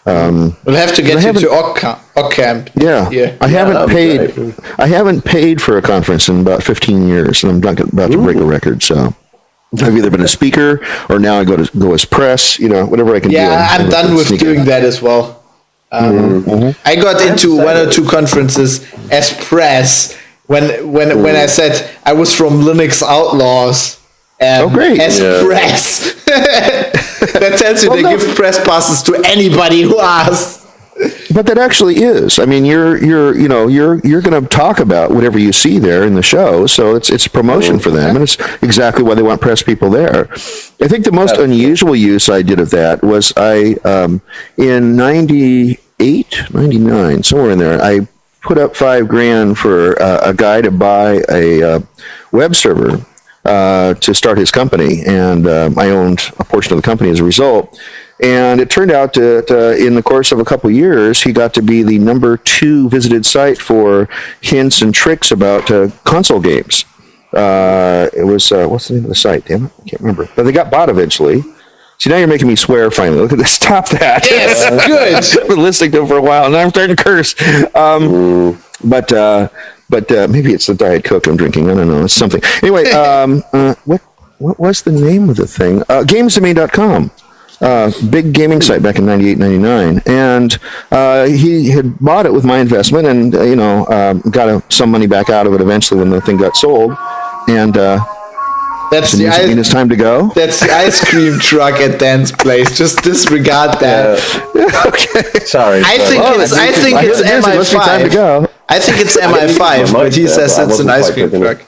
B: We'll have to get you to OCCamp.
C: Yeah, I haven't paid for a conference in about 15 years, and I'm about to break a record. So I've either been a speaker or now I go as press. Whatever I can do.
B: Yeah, I'm done with doing that as well. I got into one or two conferences as press when I said I was from Linux Outlaws.
C: Great!
B: As press, that tells you they give press passes to anybody who asks.
C: But that actually is. I mean, you're going to talk about whatever you see there in the show, so it's a promotion for them, and it's exactly why they want press people there. I think the most unusual use I did of that was in 98, 99, somewhere in there, I put up $5,000 for a guy to buy a web server to start his company, and I owned a portion of the company as a result. And it turned out that in the course of a couple of years, he got to be the number 2 visited site for hints and tricks about console games. It was, what's the name of the site? Damn it, I can't remember. But they got bought eventually. See, now you're making me swear finally. Look at this. Stop that.
B: Yes, good.
C: I've been listening to him for a while, and I'm starting to curse. But maybe it's the Diet Coke I'm drinking. I don't know. It's something. Anyway, what was the name of the thing? GamesDomain.com. Big gaming site back in 98, 99. And he had bought it with my investment and, got some money back out of it eventually when the thing got sold. And
B: that's
C: it's time to go.
B: That's the ice cream truck at Dan's place. Just disregard that.
C: Okay.
D: Sorry.
B: I think it's MI5.
C: Time to go.
B: I think it's MI5, but he says it's an ice cream truck.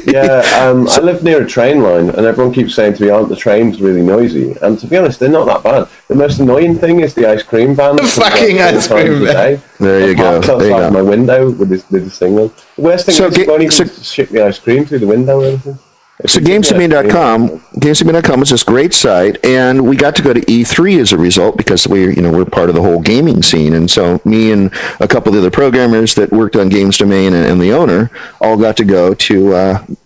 D: Yeah, I live near a train line, and everyone keeps saying to me, "Aren't the trains really noisy?" And to be honest, they're not that bad. The most annoying thing is the ice cream van.
B: The fucking ice cream van.
C: There you go.
D: Outside my window with this thing on. The worst thing is you won't even ship the ice cream through the window or anything.
C: So GamesDomain.com is this great site, and we got to go to E3 as a result because we're part of the whole gaming scene, and so me and a couple of the other programmers that worked on Games Domain and the owner all got to go to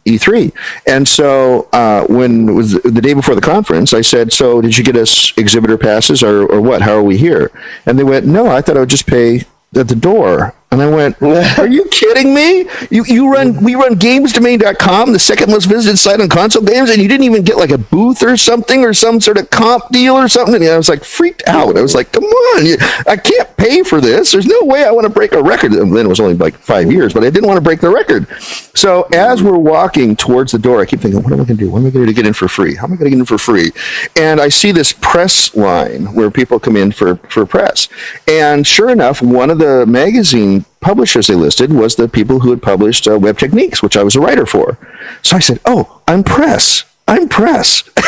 C: E3. And so when it was the day before the conference, I said, "So did you get us exhibitor passes or what? How are we here?" And they went, "No, I thought I would just pay at the door." And I went, "Are you kidding me? We run GamesDomain.com, the second most visited site on console games, and you didn't even get like a booth or something or some sort of comp deal or something?" And I was like freaked out. I was like, "Come on, I can't pay for this. There's no way I want to break a record." And then it was only like 5 years, but I didn't want to break the record. So as we're walking towards the door, I keep thinking, "What am I going to do? What am I going to get in for free? How am I going to get in for free?" And I see this press line where people come in for press. And sure enough, one of the magazine publishers they listed was the people who had published Web Techniques, which I was a writer for. So I said, "Oh, I'm press.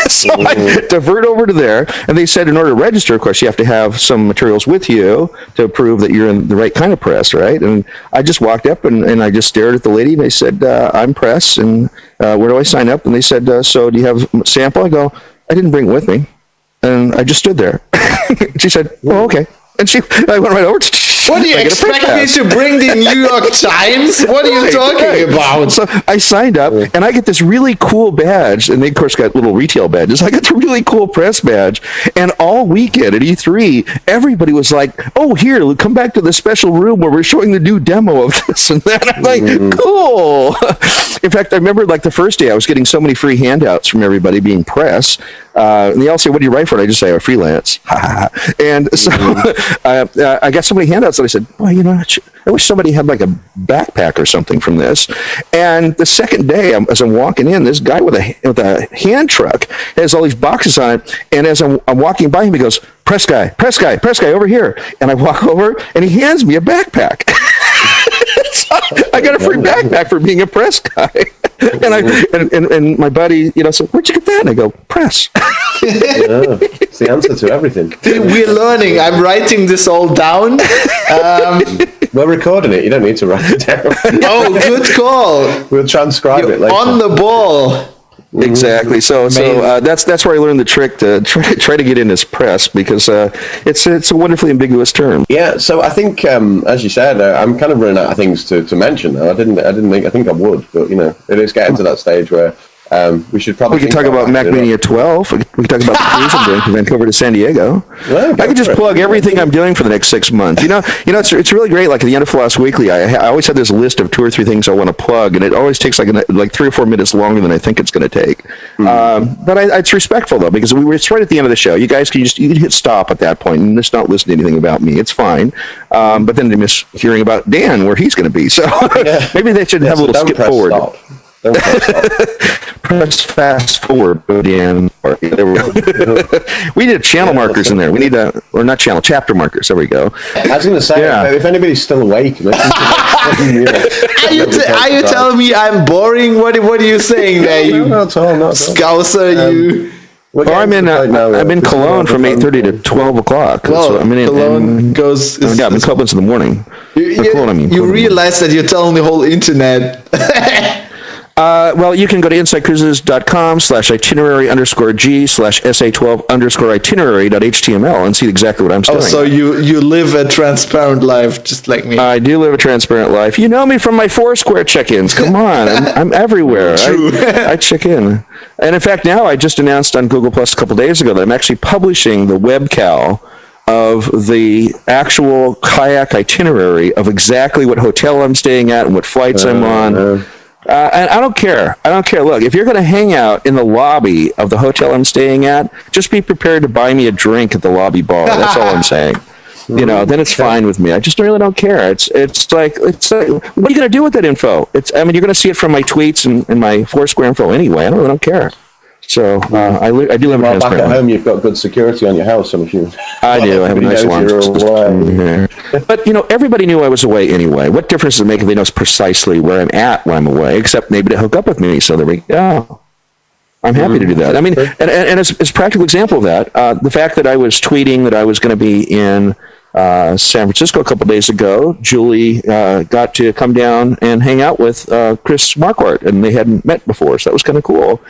C: So I divert over to there, and they said in order to register, of course, you have to have some materials with you to prove that you're in the right kind of press, right? And I just walked up and I just stared at the lady, and they said, "I'm press, and where do I sign up?" And they said, "So do you have a sample?" I go, "I didn't bring it with me." And I just stood there. She said, "Oh, okay." And I went right over to
B: What do you expect me to bring the New York Times? What are you talking about?
C: So I signed up, and I get this really cool badge, and they, of course, got little retail badges. I got the really cool press badge, and all weekend at E3, everybody was like, "Oh, here, come back to the special room where we're showing the new demo of this and that." I'm like, cool. In fact, I remember like the first day, I was getting so many free handouts from everybody being press. And they all say, "What do you write for?" And I just say, "I freelance." And so I got so many handouts that I said, "Well, I wish somebody had like a backpack or something from this." And the second day, as I'm walking in, this guy with a hand truck has all these boxes on it. And as I'm walking by him, he goes, press guy, over here." And I walk over, and he hands me a backpack. So I got a free backpack for being a press guy. And my buddy, said, "Where'd you get that?" And I go, "Press."
D: Yeah, it's the answer to everything.
B: We're learning. I'm writing this all down.
D: We're recording it. You don't need to write it down.
B: Oh, good call.
D: We'll transcribe it later.
B: On the ball.
C: Exactly. So that's where I learned the trick to try to get in as press, because it's a wonderfully ambiguous term.
D: Yeah. So I think, as you said, I'm kind of running out of things to mention now. I think I would, but it is getting to that stage where we should probably.
C: We can talk about Mac Mania 12. We can talk about the cruise I'm doing from Vancouver to San Diego. Well, I can just plug everything I'm doing for the next 6 months. It's really great. Like at the end of Floss Weekly, I always have this list of 2 or 3 things I want to plug, and it always takes like 3 or 4 minutes longer than I think it's going to take. But it's respectful though, because it's right at the end of the show. You guys you can hit stop at that point and just not listen to anything about me. It's fine. But then they miss hearing about Dan, where he's going to be. So maybe they should have a little skip forward.
D: Stop.
C: Press fast forward, Dan. We need channel markers in there. We need chapter markers. There we go.
D: I was going to say, if anybody's still awake,
B: are you telling me I'm boring? What are you saying there, you Scouser, you?
C: I'm in Cologne from 8:30 to 12 o'clock.
B: Well,
C: so
B: Cologne goes.
C: I'm in Cologne in the morning.
B: You realize that you're telling the whole internet.
C: Well, you can go to insidecruises.com/itinerary_G/SA12_itinerary.html and see exactly what I'm saying.
B: Oh, so you live a transparent life just like me.
C: I do live a transparent life. You know me from my Foursquare check-ins. Come on, I'm everywhere.
B: True.
C: I check in. And in fact, now I just announced on Google Plus a couple days ago that I'm actually publishing the webcal of the actual kayak itinerary of exactly what hotel I'm staying at and what flights I'm on. And I don't care. Look, if you're going to hang out in the lobby of the hotel I'm staying at, just be prepared to buy me a drink at the lobby bar. That's all I'm saying. Then it's fine with me. I just really don't care. It's like, what are you going to do with that info? You're going to see it from my tweets and my Foursquare info anyway. I really don't care. So I do live in
D: back at home. You've got good security on your house, I'm assuming.
C: I do. I have a nice alarm system. But everybody knew I was away anyway. What difference does it make if they know precisely where I'm at when I'm away? Except maybe to hook up with me. So there we go. I'm happy to do that. I mean, and as a practical example of that, the fact that I was tweeting that I was going to be in San Francisco a couple days ago, Julie got to come down and hang out with Chris Marquardt, and they hadn't met before, so that was kind of cool.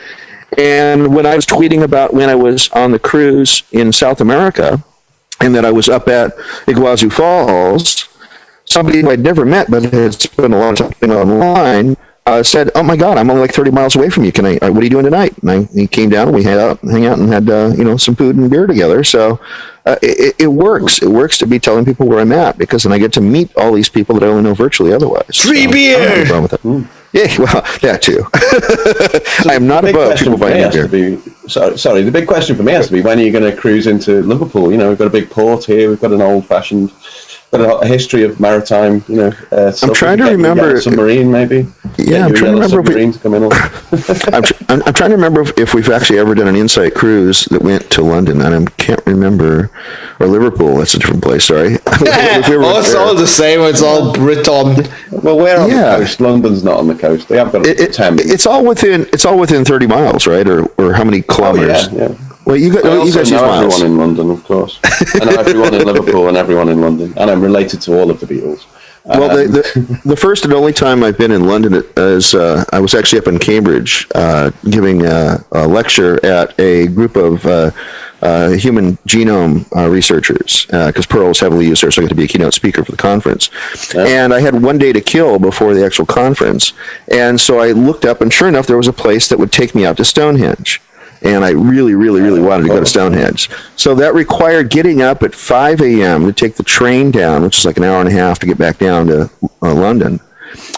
C: And when I was tweeting about when I was on the cruise in South America and that I was up at Iguazu Falls, somebody who I'd never met but had spent a lot of time online said, "Oh my God, I'm only like 30 miles away from you. What are you doing tonight?" And he came down, and we hang out and had some food and beer together. So it works. It works to be telling people where I'm at, because then I get to meet all these people that I only know virtually otherwise.
B: Free beer.
C: I don't have a problem with it. Yeah, well, that too. I am not above people buying beer.
D: The big question for me has to be, when are you going to cruise into Liverpool? We've got a big port here. We've got an old-fashioned, a history of maritime.
C: I'm trying to remember.
D: Submarine, maybe.
C: Yeah, I'm trying to remember. I'm trying to remember if we've actually ever done an Insight cruise that went to London, and I can't remember. Or Liverpool. That's a different place. Sorry.
B: It's all the same. It's all Britain.
D: Well, we're on the coast. London's not on the coast. They have got a Thames.
C: It's all within 30 miles, right? Or how many kilometers?
D: Yeah.
C: Well, you guys use miles.
D: Everyone in London, of course. I know everyone in Liverpool and everyone in London, and I'm related to all of the Beatles.
C: Well, the first and only time I've been in London is I was actually up in Cambridge giving a lecture at a group of human genome researchers, because Perl was heavily used there, so I got to be a keynote speaker for the conference. Yeah. And I had one day to kill before the actual conference, and so I looked up, and sure enough, there was a place that would take me out to Stonehenge. And I really, really, really wanted to go to Stonehenge. So that required getting up at 5 a.m. to take the train down, which is like an hour and a half to get back down to London.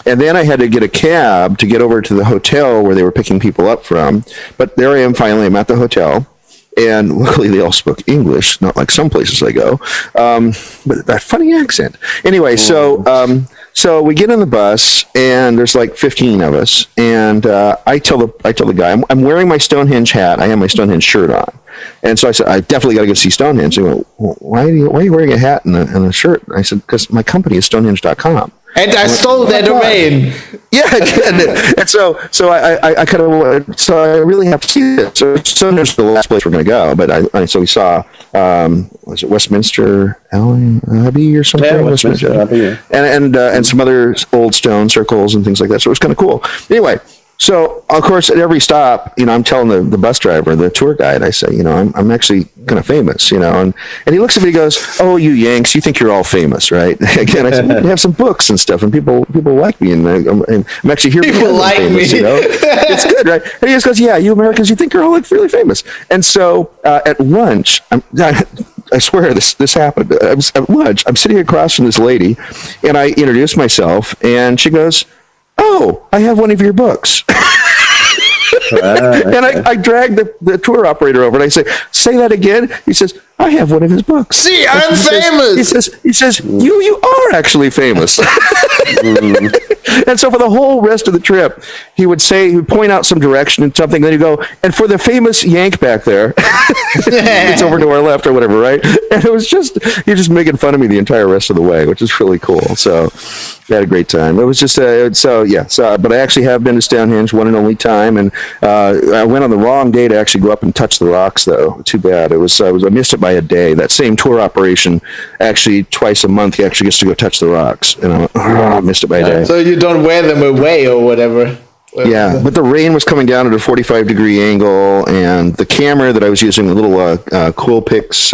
C: And then I had to get a cab to get over to the hotel where they were picking people up from. But there I am finally. I'm at the hotel. And luckily they all spoke English, not like some places I go. But that funny accent. Anyway, so we get in the bus, and there's like 15 of us, and I tell the guy, I'm wearing my Stonehenge hat. I have my Stonehenge shirt on, and so I said, I definitely got to go see Stonehenge. He went, well, why are you wearing a hat and a shirt? And I said, because my company is Stonehenge.com.
B: And I stole that domain.
C: Yeah, I did. And so I kind of, so I really have to see this. So Stonehenge is the last place we're going to go. But so we saw, was it Westminster Abbey or something?
D: Yeah, Westminster Abbey. Yeah.
C: And some other old stone circles and things like that. So it was kind of cool. Anyway, so of course at every stop, I'm telling the bus driver, the tour guide, I say, I'm actually kind of famous, and he looks at me and he goes, "Oh, you Yanks, you think you're all famous, right?" Again, I said, "I have some books and stuff, and people like me, and I'm actually here.
B: People like
C: famous,
B: me.
C: It's good, right?" And he just goes, "Yeah, you Americans, you think you're all like really famous." And so at lunch, I swear this happened. I was at lunch. I'm sitting across from this lady, and I introduce myself, and she goes, "Oh, I have one of your books." And I dragged the tour operator over, and I say that again. He says, "I have one of his books."
B: See, I'm famous.
C: He says, you are actually famous. And so for the whole rest of the trip, he would point out some direction and something, then he'd go, "And for the famous Yank back there," it's over to our left or whatever, right? And it was you're just making fun of me the entire rest of the way, which is really cool. So I had a great time. It was just, but I actually have been to Stonehenge one and only time, and I went on the wrong day to actually go up and touch the rocks, though. Too bad. I missed it by a day. That same tour operation, actually twice a month, he actually gets to go touch the rocks, and I missed it by a day.
B: So you don't wear them away or whatever?
C: Yeah, but the rain was coming down at a 45-degree angle, and the camera that I was using, the little Coolpix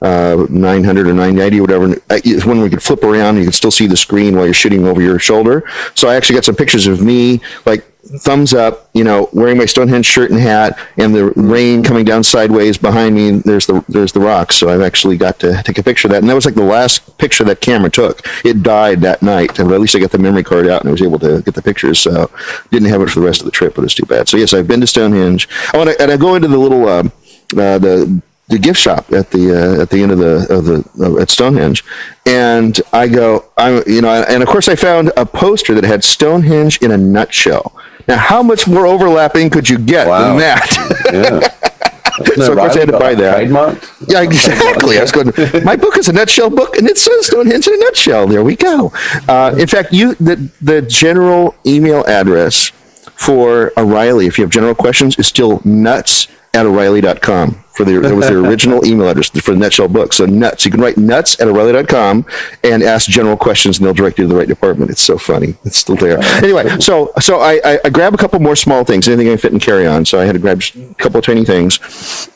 C: 900 or 990 or whatever, is one we could flip around and you could still see the screen while you're shooting over your shoulder. So I actually got some pictures of me, like thumbs up, wearing my Stonehenge shirt and hat, and the rain coming down sideways behind me. And there's the rocks. So I've actually got to take a picture of that, and that was like the last picture that camera took. It died that night, and at least I got the memory card out and I was able to get the pictures. So didn't have it for the rest of the trip, but it's too bad. So yes, I've been to Stonehenge. Oh, and I go into the little the gift shop at the end of at Stonehenge, and I go, and of course I found a poster that had Stonehenge in a nutshell. Now, how much more overlapping could you get than that?
D: Yeah.
C: So of course I had to buy that.
D: Trademark?
C: Yeah, exactly. I was going, my book is a nutshell book, and it says Stonehenge in a nutshell. There we go. In fact, the general email address for O'Reilly, if you have general questions, is still nuts@O'Reilly.com. That was their original email address for the Nutshell book. So nuts. You can write nuts@O'Reilly.com and ask general questions, and they'll direct you to the right department. It's so funny. It's still there. Anyway, so I grab a couple more small things, anything I can fit and carry on. So I had to grab a couple of tiny things,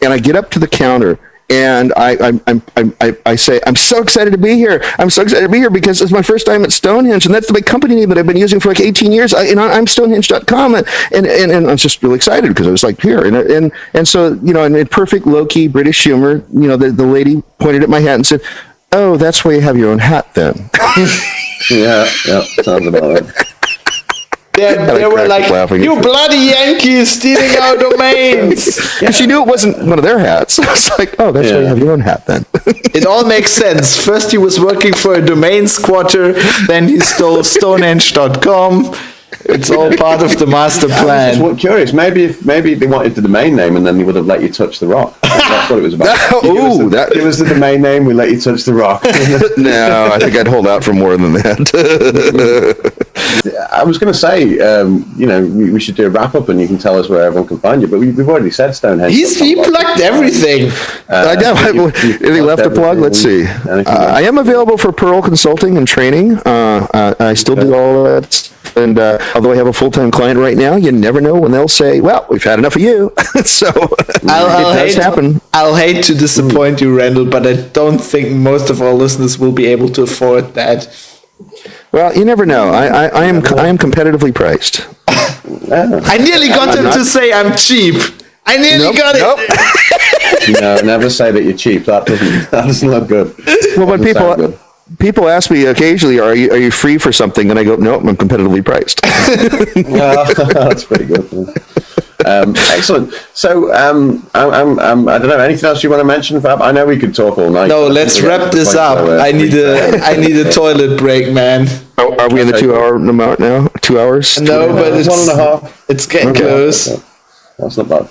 C: and I get up to the counter. And I say, I'm so excited to be here. I'm so excited to be here because it's my first time at Stonehenge, and that's the big company name that I've been using for like 18 years. I'm Stonehenge.com, and I was just really excited because I was like here, and so in perfect low-key British humor, the lady pointed at my hat and said, "Oh, that's why you have your own hat then."
D: Yeah, sounds about right.
B: They were like, laughing. "You bloody Yankees stealing our domains!"
C: And she knew it wasn't one of their hats. I was like, "Oh, that's why you have your own hat then."
B: It all makes sense. First, he was working for a domain squatter. Then he stole Stonehenge.com. It's all part of the master plan.
D: I was curious. Maybe they wanted the domain name, and then they would have let you touch the rock. That's what it was about. It was the domain name. We let you touch the rock.
C: No, I think I'd hold out for more than that.
D: I was going to say, we should do a wrap up, and you can tell us where everyone can find you. But we've already said Stonehenge.
B: He plugged everything.
C: I know. Anything left to plug? Let's see. I am available for Perl consulting and training. I still do all that. And although I have a full-time client right now, you never know when they'll say, "Well, we've had enough of you." So it does happen.
B: I'll hate to disappoint you, Randall, but I don't think most of our listeners will be able to afford that.
C: Well, you never know. I am competitively priced.
B: I nearly got him to say I'm cheap. I nearly got it.
C: Nope.
D: No, never say that you're cheap. That doesn't look good.
C: Well, when people ask me occasionally, "Are you free for something?" and I go, "Nope, I'm competitively priced."
D: That's pretty good. Excellent. So, I don't know. Anything else you want to mention, Fab? I know we could talk all night.
B: No, let's wrap this up. I need a toilet break, man.
C: Are we in the 2-hour mark now? 2 hours?
B: No, but it's
D: 1.5.
B: It's getting close.
D: Okay. That's not bad.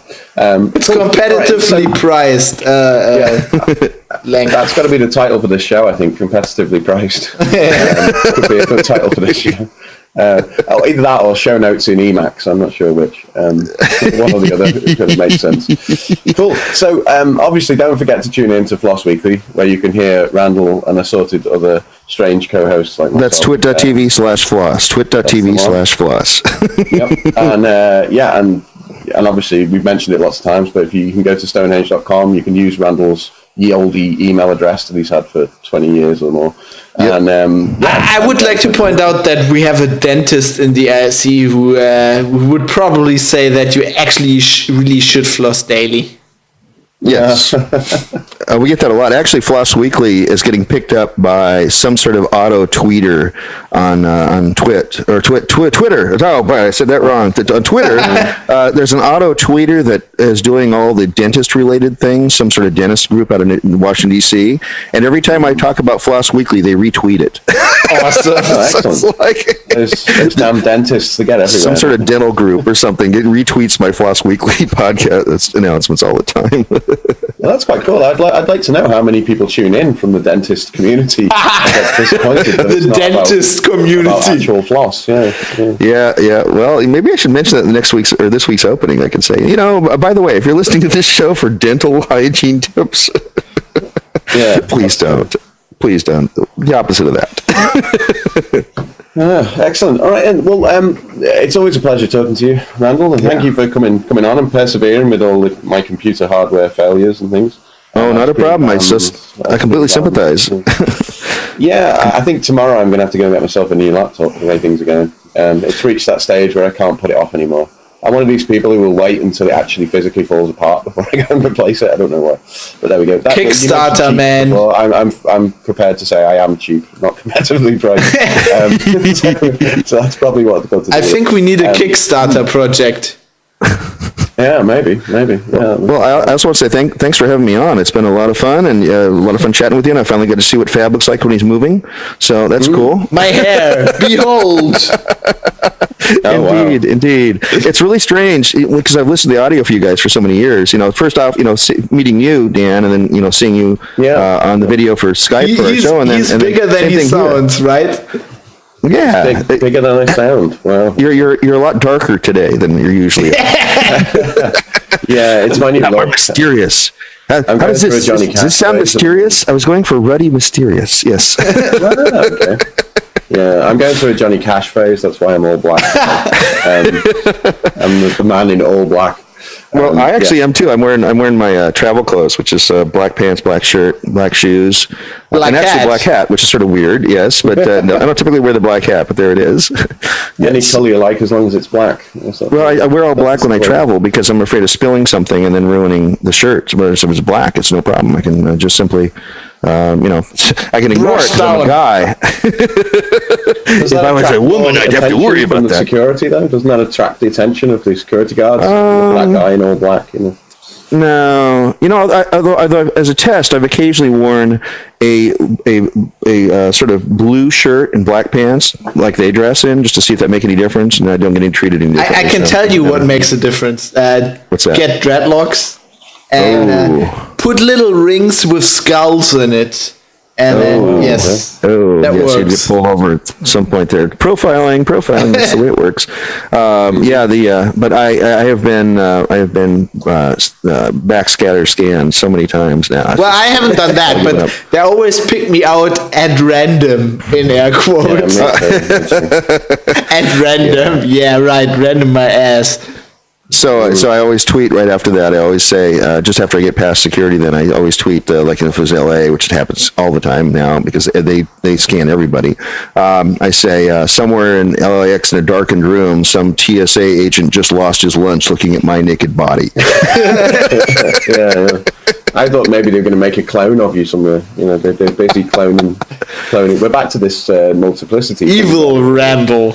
B: It's competitively priced.
D: That's got to be the title for this show, I think. Competitively priced. Could be a good title for this show. Either that or show notes in Emacs. I'm not sure which. One or the other could have made sense. Cool. So obviously don't forget to tune in to Floss Weekly, where you can hear Randall and assorted other strange co-hosts like myself.
C: That's twit.tv/floss. Twit.tv/floss.
D: Yep. And obviously we've mentioned it lots of times, but if you can go to Stonehenge.com, you can use Randall's ye olde email address that he's had for 20 years or more. Yep. And
B: I would like to point out that we have a dentist in the IRC who would probably say that you actually really should floss daily.
C: Yes. We get that a lot. Actually, Floss Weekly is getting picked up by some sort of auto tweeter on Twitter. Oh, boy, I said that wrong. On Twitter, there's an auto tweeter that is doing all the dentist-related things, some sort of dentist group out of Washington, D.C., and every time I talk about Floss Weekly, they retweet it.
B: Awesome.
D: So there's damn dentists to get everywhere.
C: Some sort of dental group or something. It retweets my Floss Weekly podcast announcements all the time.
D: Well, that's quite cool. I'd like to know how many people tune in from the dentist community. I get disappointed that
B: the dentist community.
D: About actual floss.
C: Yeah. Well, maybe I should mention that in this week's opening. I can say, by the way, if you're listening to this show for dental hygiene tips, please don't. The opposite of that.
D: Excellent. All right, and well, it's always a pleasure talking to you, Randall, and thank you for coming on and persevering with all my computer hardware failures and things.
C: Oh, not a problem. I completely sympathize.
D: Yeah, I think tomorrow I'm going to have to go and get myself a new laptop the way things are going. It's reached that stage where I can't put it off anymore. I'm one of these people who will wait until it actually physically falls apart before I go and replace it. I don't know why, but there we go.
B: Kickstarter, man.
D: Well, I'm prepared to say I am cheap, not competitively priced. So that's probably what I've got to do.
B: I think we need a Kickstarter project.
D: Yeah, maybe. Yeah.
C: Well, I also want to say thanks for having me on. It's been a lot of fun, and a lot of fun chatting with you, and I finally got to see what Fab looks like when he's moving, so that's cool.
B: My hair, behold!
C: Indeed. It's really strange, because I've listened to the audio for you guys for so many years. First off, meeting you, Dan, and then, seeing you on the video for Skype for our show. And
B: he's bigger than he sounds, right?
C: Yeah,
D: bigger than I sound. Wow,
C: you're a lot darker today than you're usually.
D: Yeah, it's my new look.
C: More mysterious. How does this? Does this sound mysterious? I was going for ruddy mysterious. Yes.
D: Okay. Yeah, I'm going through a Johnny Cash phase. That's why I'm all black. I'm the man in all black.
C: Well, I actually am too. I'm wearing my travel clothes, which is black pants, black shirt, black shoes, and actually black hat, which is sort of weird. Yes, but no, I don't typically wear the black hat, but there it is.
D: Yes. Any color you like, as long as it's black.
C: Well, I wear all black when I travel because I'm afraid of spilling something and then ruining the shirt. Whereas if it's black, it's no problem. I can just simply. I can ignore it because I'm a guy. If I was a woman, I'd have to worry about that.
D: Security, though, doesn't that attract the attention of the security guards? Black guy in all black,
C: No, although as a test, I've occasionally worn a sort of blue shirt and black pants, like they dress in, just to see if that make any difference, and I don't get treated any different.
B: I can tell you what makes a difference.
C: What's that?
B: Get dreadlocks and put little rings with skulls in it. And then, yes, that works.
C: You get pulled over at some point there. Profiling, that's the way it works. But I have been backscatter scanned so many times now.
B: Well, I haven't done that, but they always pick me out at random, in air quotes. At random, random my ass.
C: So I always tweet right after that. I always say, just after I get past security, then I always tweet, like if it was LA, which happens all the time now because they scan everybody. I say, somewhere in LAX in a darkened room, some TSA agent just lost his lunch looking at my naked body.
D: Yeah. I thought maybe they were going to make a clone of you somewhere. They're basically cloning. We're back to this multiplicity.
B: Evil thing. Randall.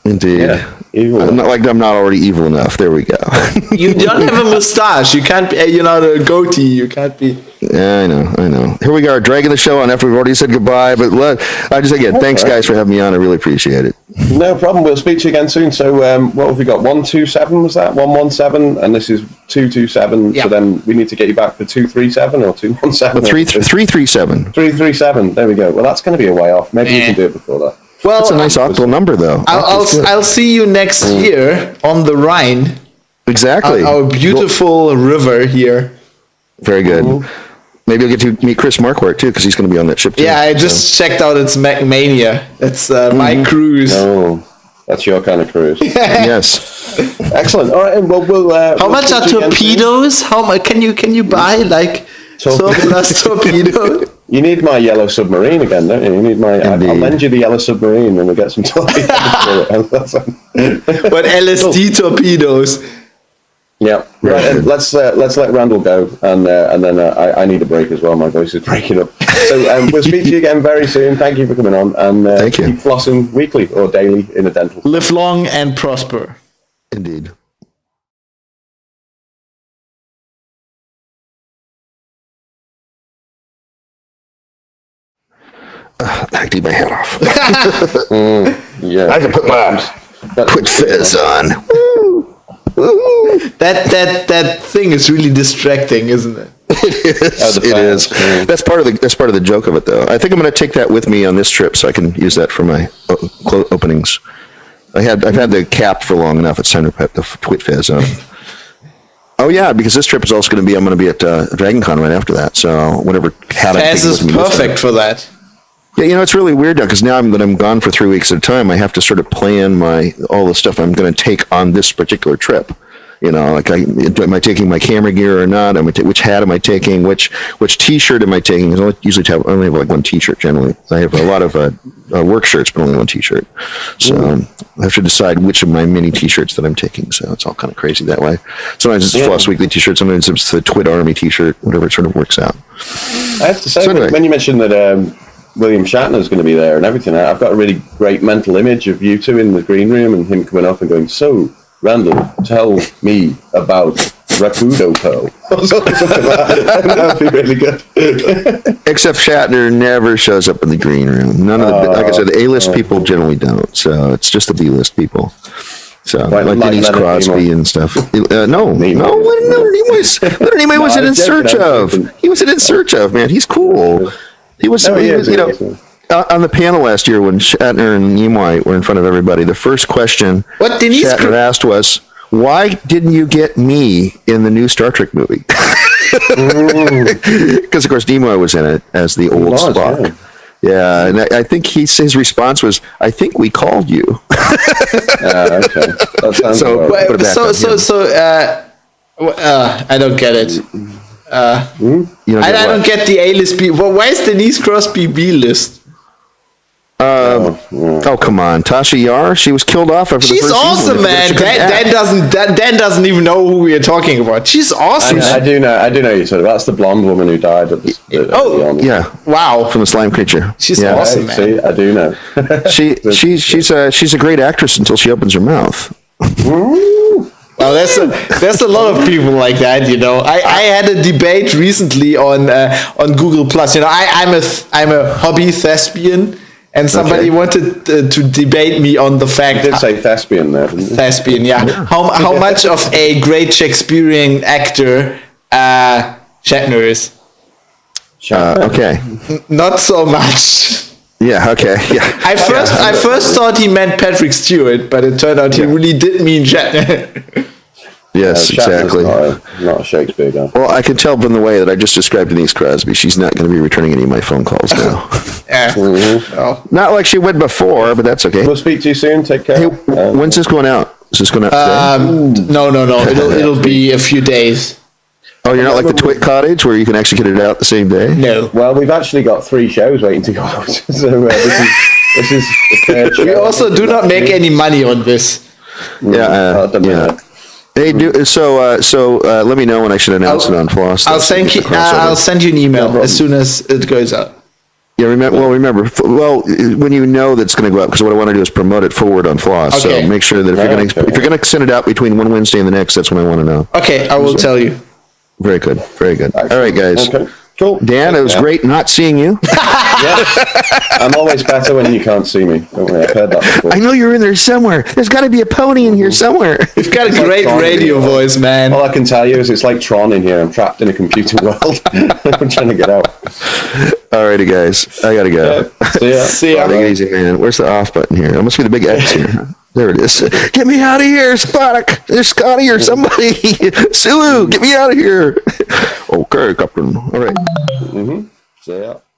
C: Indeed.
D: Yeah, evil.
C: I'm not already evil enough. There we go.
B: You don't have a mustache. You can't be, you're not a goatee. You can't be.
C: Yeah, I know. Here we are, dragging the show on after we've already said goodbye. But thanks guys for having me on. I really appreciate it.
D: No problem. We'll speak to you again soon. So what have we got? 127 was that? 117, and this is 227. Yep. So then we need to get you back for 237 or 217.
C: 337.
D: 337. There we go. Well, that's going to be a way off. Maybe we can do it before that.
B: Well,
C: that's a nice octal number, though.
B: I'll see you next year on the Rhine.
C: Exactly.
B: Our beautiful river here.
C: Very good. Maybe I'll get to meet Chris Marquardt, too, because he's going to be on that ship, too.
B: Yeah, I just checked out its Mania. It's my cruise.
D: Oh, that's your kind of cruise.
C: Yes.
D: Excellent. All right, and we'll
B: how much are torpedoes? How much can you buy, like, surplus torpedoes?
D: You need my yellow submarine again, don't you? You need my. I'll lend you the yellow submarine when we get some torpedoes.
B: But LSD torpedoes.
D: Yeah, right. And let's let Randall go, and then I need a break as well. My voice is breaking up. So we'll speak to you again very soon. Thank you for coming on, and
C: thank you.
D: Keep flossing weekly or daily in a dental.
B: Live long and prosper.
C: Indeed. I need my hat off.
D: Yeah,
C: I can put my quick fizz on.
B: That thing is really distracting, isn't it?
C: It is. That's part of the joke of it, though. I think I'm going to take that with me on this trip, so I can use that for my openings. I've had the cap for long enough. It's time to put the twit fizz on. Oh yeah, because this trip is also going to be. I'm going to be at DragonCon right after that. So whatever hat I take
B: is perfect for that.
C: Yeah, it's really weird now because now I'm gone for 3 weeks at a time. I have to sort of plan all the stuff I'm going to take on this particular trip. Like am I taking my camera gear or not? Which hat am I taking? Which T-shirt am I taking? Because I only have like one T-shirt generally. I have a lot of work shirts, but only one T-shirt. So I have to decide which of my many T-shirts that I'm taking. So it's all kind of crazy that way. Sometimes it's Floss Weekly T-shirt. Sometimes it's the Twit Army T-shirt. Whatever it sort of works out.
D: I have to say, when you mentioned that William Shatner's going to be there and everything, I've got a really great mental image of you two in the green room and him coming up and going, "So, Randall, tell me about Rakudo Perl." That would be really good.
C: Except Shatner never shows up in the green room. None of the, like I said, the A-list people generally don't. So it's just the B-list people. So like Denise Crosby and stuff. No, Leonard Nimoy was in search of. He was in search of, man. He's cool. He was on the panel last year when Shatner and Nimoy were in front of everybody. The first question Shatner asked was, "Why didn't you get me in the new Star Trek movie?" Because of course Nimoy was in it as the old Spock. Yeah, and I think his response was, "I think we called you."
D: Okay.
B: I don't get it. I don't get the A-list people. Well, why is Denise Crosby B-list?
C: Oh come on, Tasha Yar. She was killed off after the first season. She's awesome, man.
B: Dan doesn't even know who we are talking about. She's awesome.
D: I do know. You said that's the blonde woman who died at the.
C: Yeah.
B: Wow.
C: From the slime creature.
B: She's awesome, man.
D: See, I do know.
C: she's a great actress until she opens her mouth.
B: Well, there's a lot of people like that, I had a debate recently on Google Plus. I'm a hobby thespian, and somebody wanted to debate me on the fact
D: that say thespian there.
B: Thespian, yeah. How much of a great Shakespearean actor Shatner is?
C: Okay.
B: Not so much.
C: Yeah. Okay. Yeah.
B: I first thought he meant Patrick Stewart, but it turned out he really did mean Shatner.
C: Yes, exactly.
D: Not a Shakespeare guy.
C: Well, I can tell from the way that I just described Denise Crosby. She's not going to be returning any of my phone calls now. Not like she would before, but that's okay.
D: We'll speak to you soon. Take care.
C: Hey, when's this going out? Is this going out today?
B: No. It'll be a few days.
C: Oh, you're not like the Twit Cottage where you can actually get it out the same day?
B: No.
D: Well, we've actually got 3 shows waiting to go out. So this is the third show.
B: We also do not make any money on this.
C: Yeah. Hey, let me know when I should announce it on Floss.
B: I'll send you an email as soon as it goes out.
C: Yeah, remember, when you know that's going to go out, because what I want to do is promote it forward on Floss. Okay. So make sure that if you're going to send it out between one Wednesday and the next, that's when I want to know.
B: Okay, I will tell you.
C: Very good. All right, guys.
D: Okay. Cool.
C: Dan, it was great not seeing you.
D: Yeah. I'm always better when you can't see me. Don't worry, I've heard that before.
C: I know you're in there somewhere. There's got to be a pony in here somewhere.
B: You've got a great radio voice, man.
D: All I can tell you is it's like Tron in here. I'm trapped in a computer world. I'm trying to get out.
C: Alrighty, guys. I got to go.
D: Yeah. See ya.
C: Take it easy, man. Where's the off button here? It must be the big X here. There it is. Get me out of here, Spock. There's Scotty or somebody. Sulu, get me out of here. Okay, Captain. All right.
D: See ya.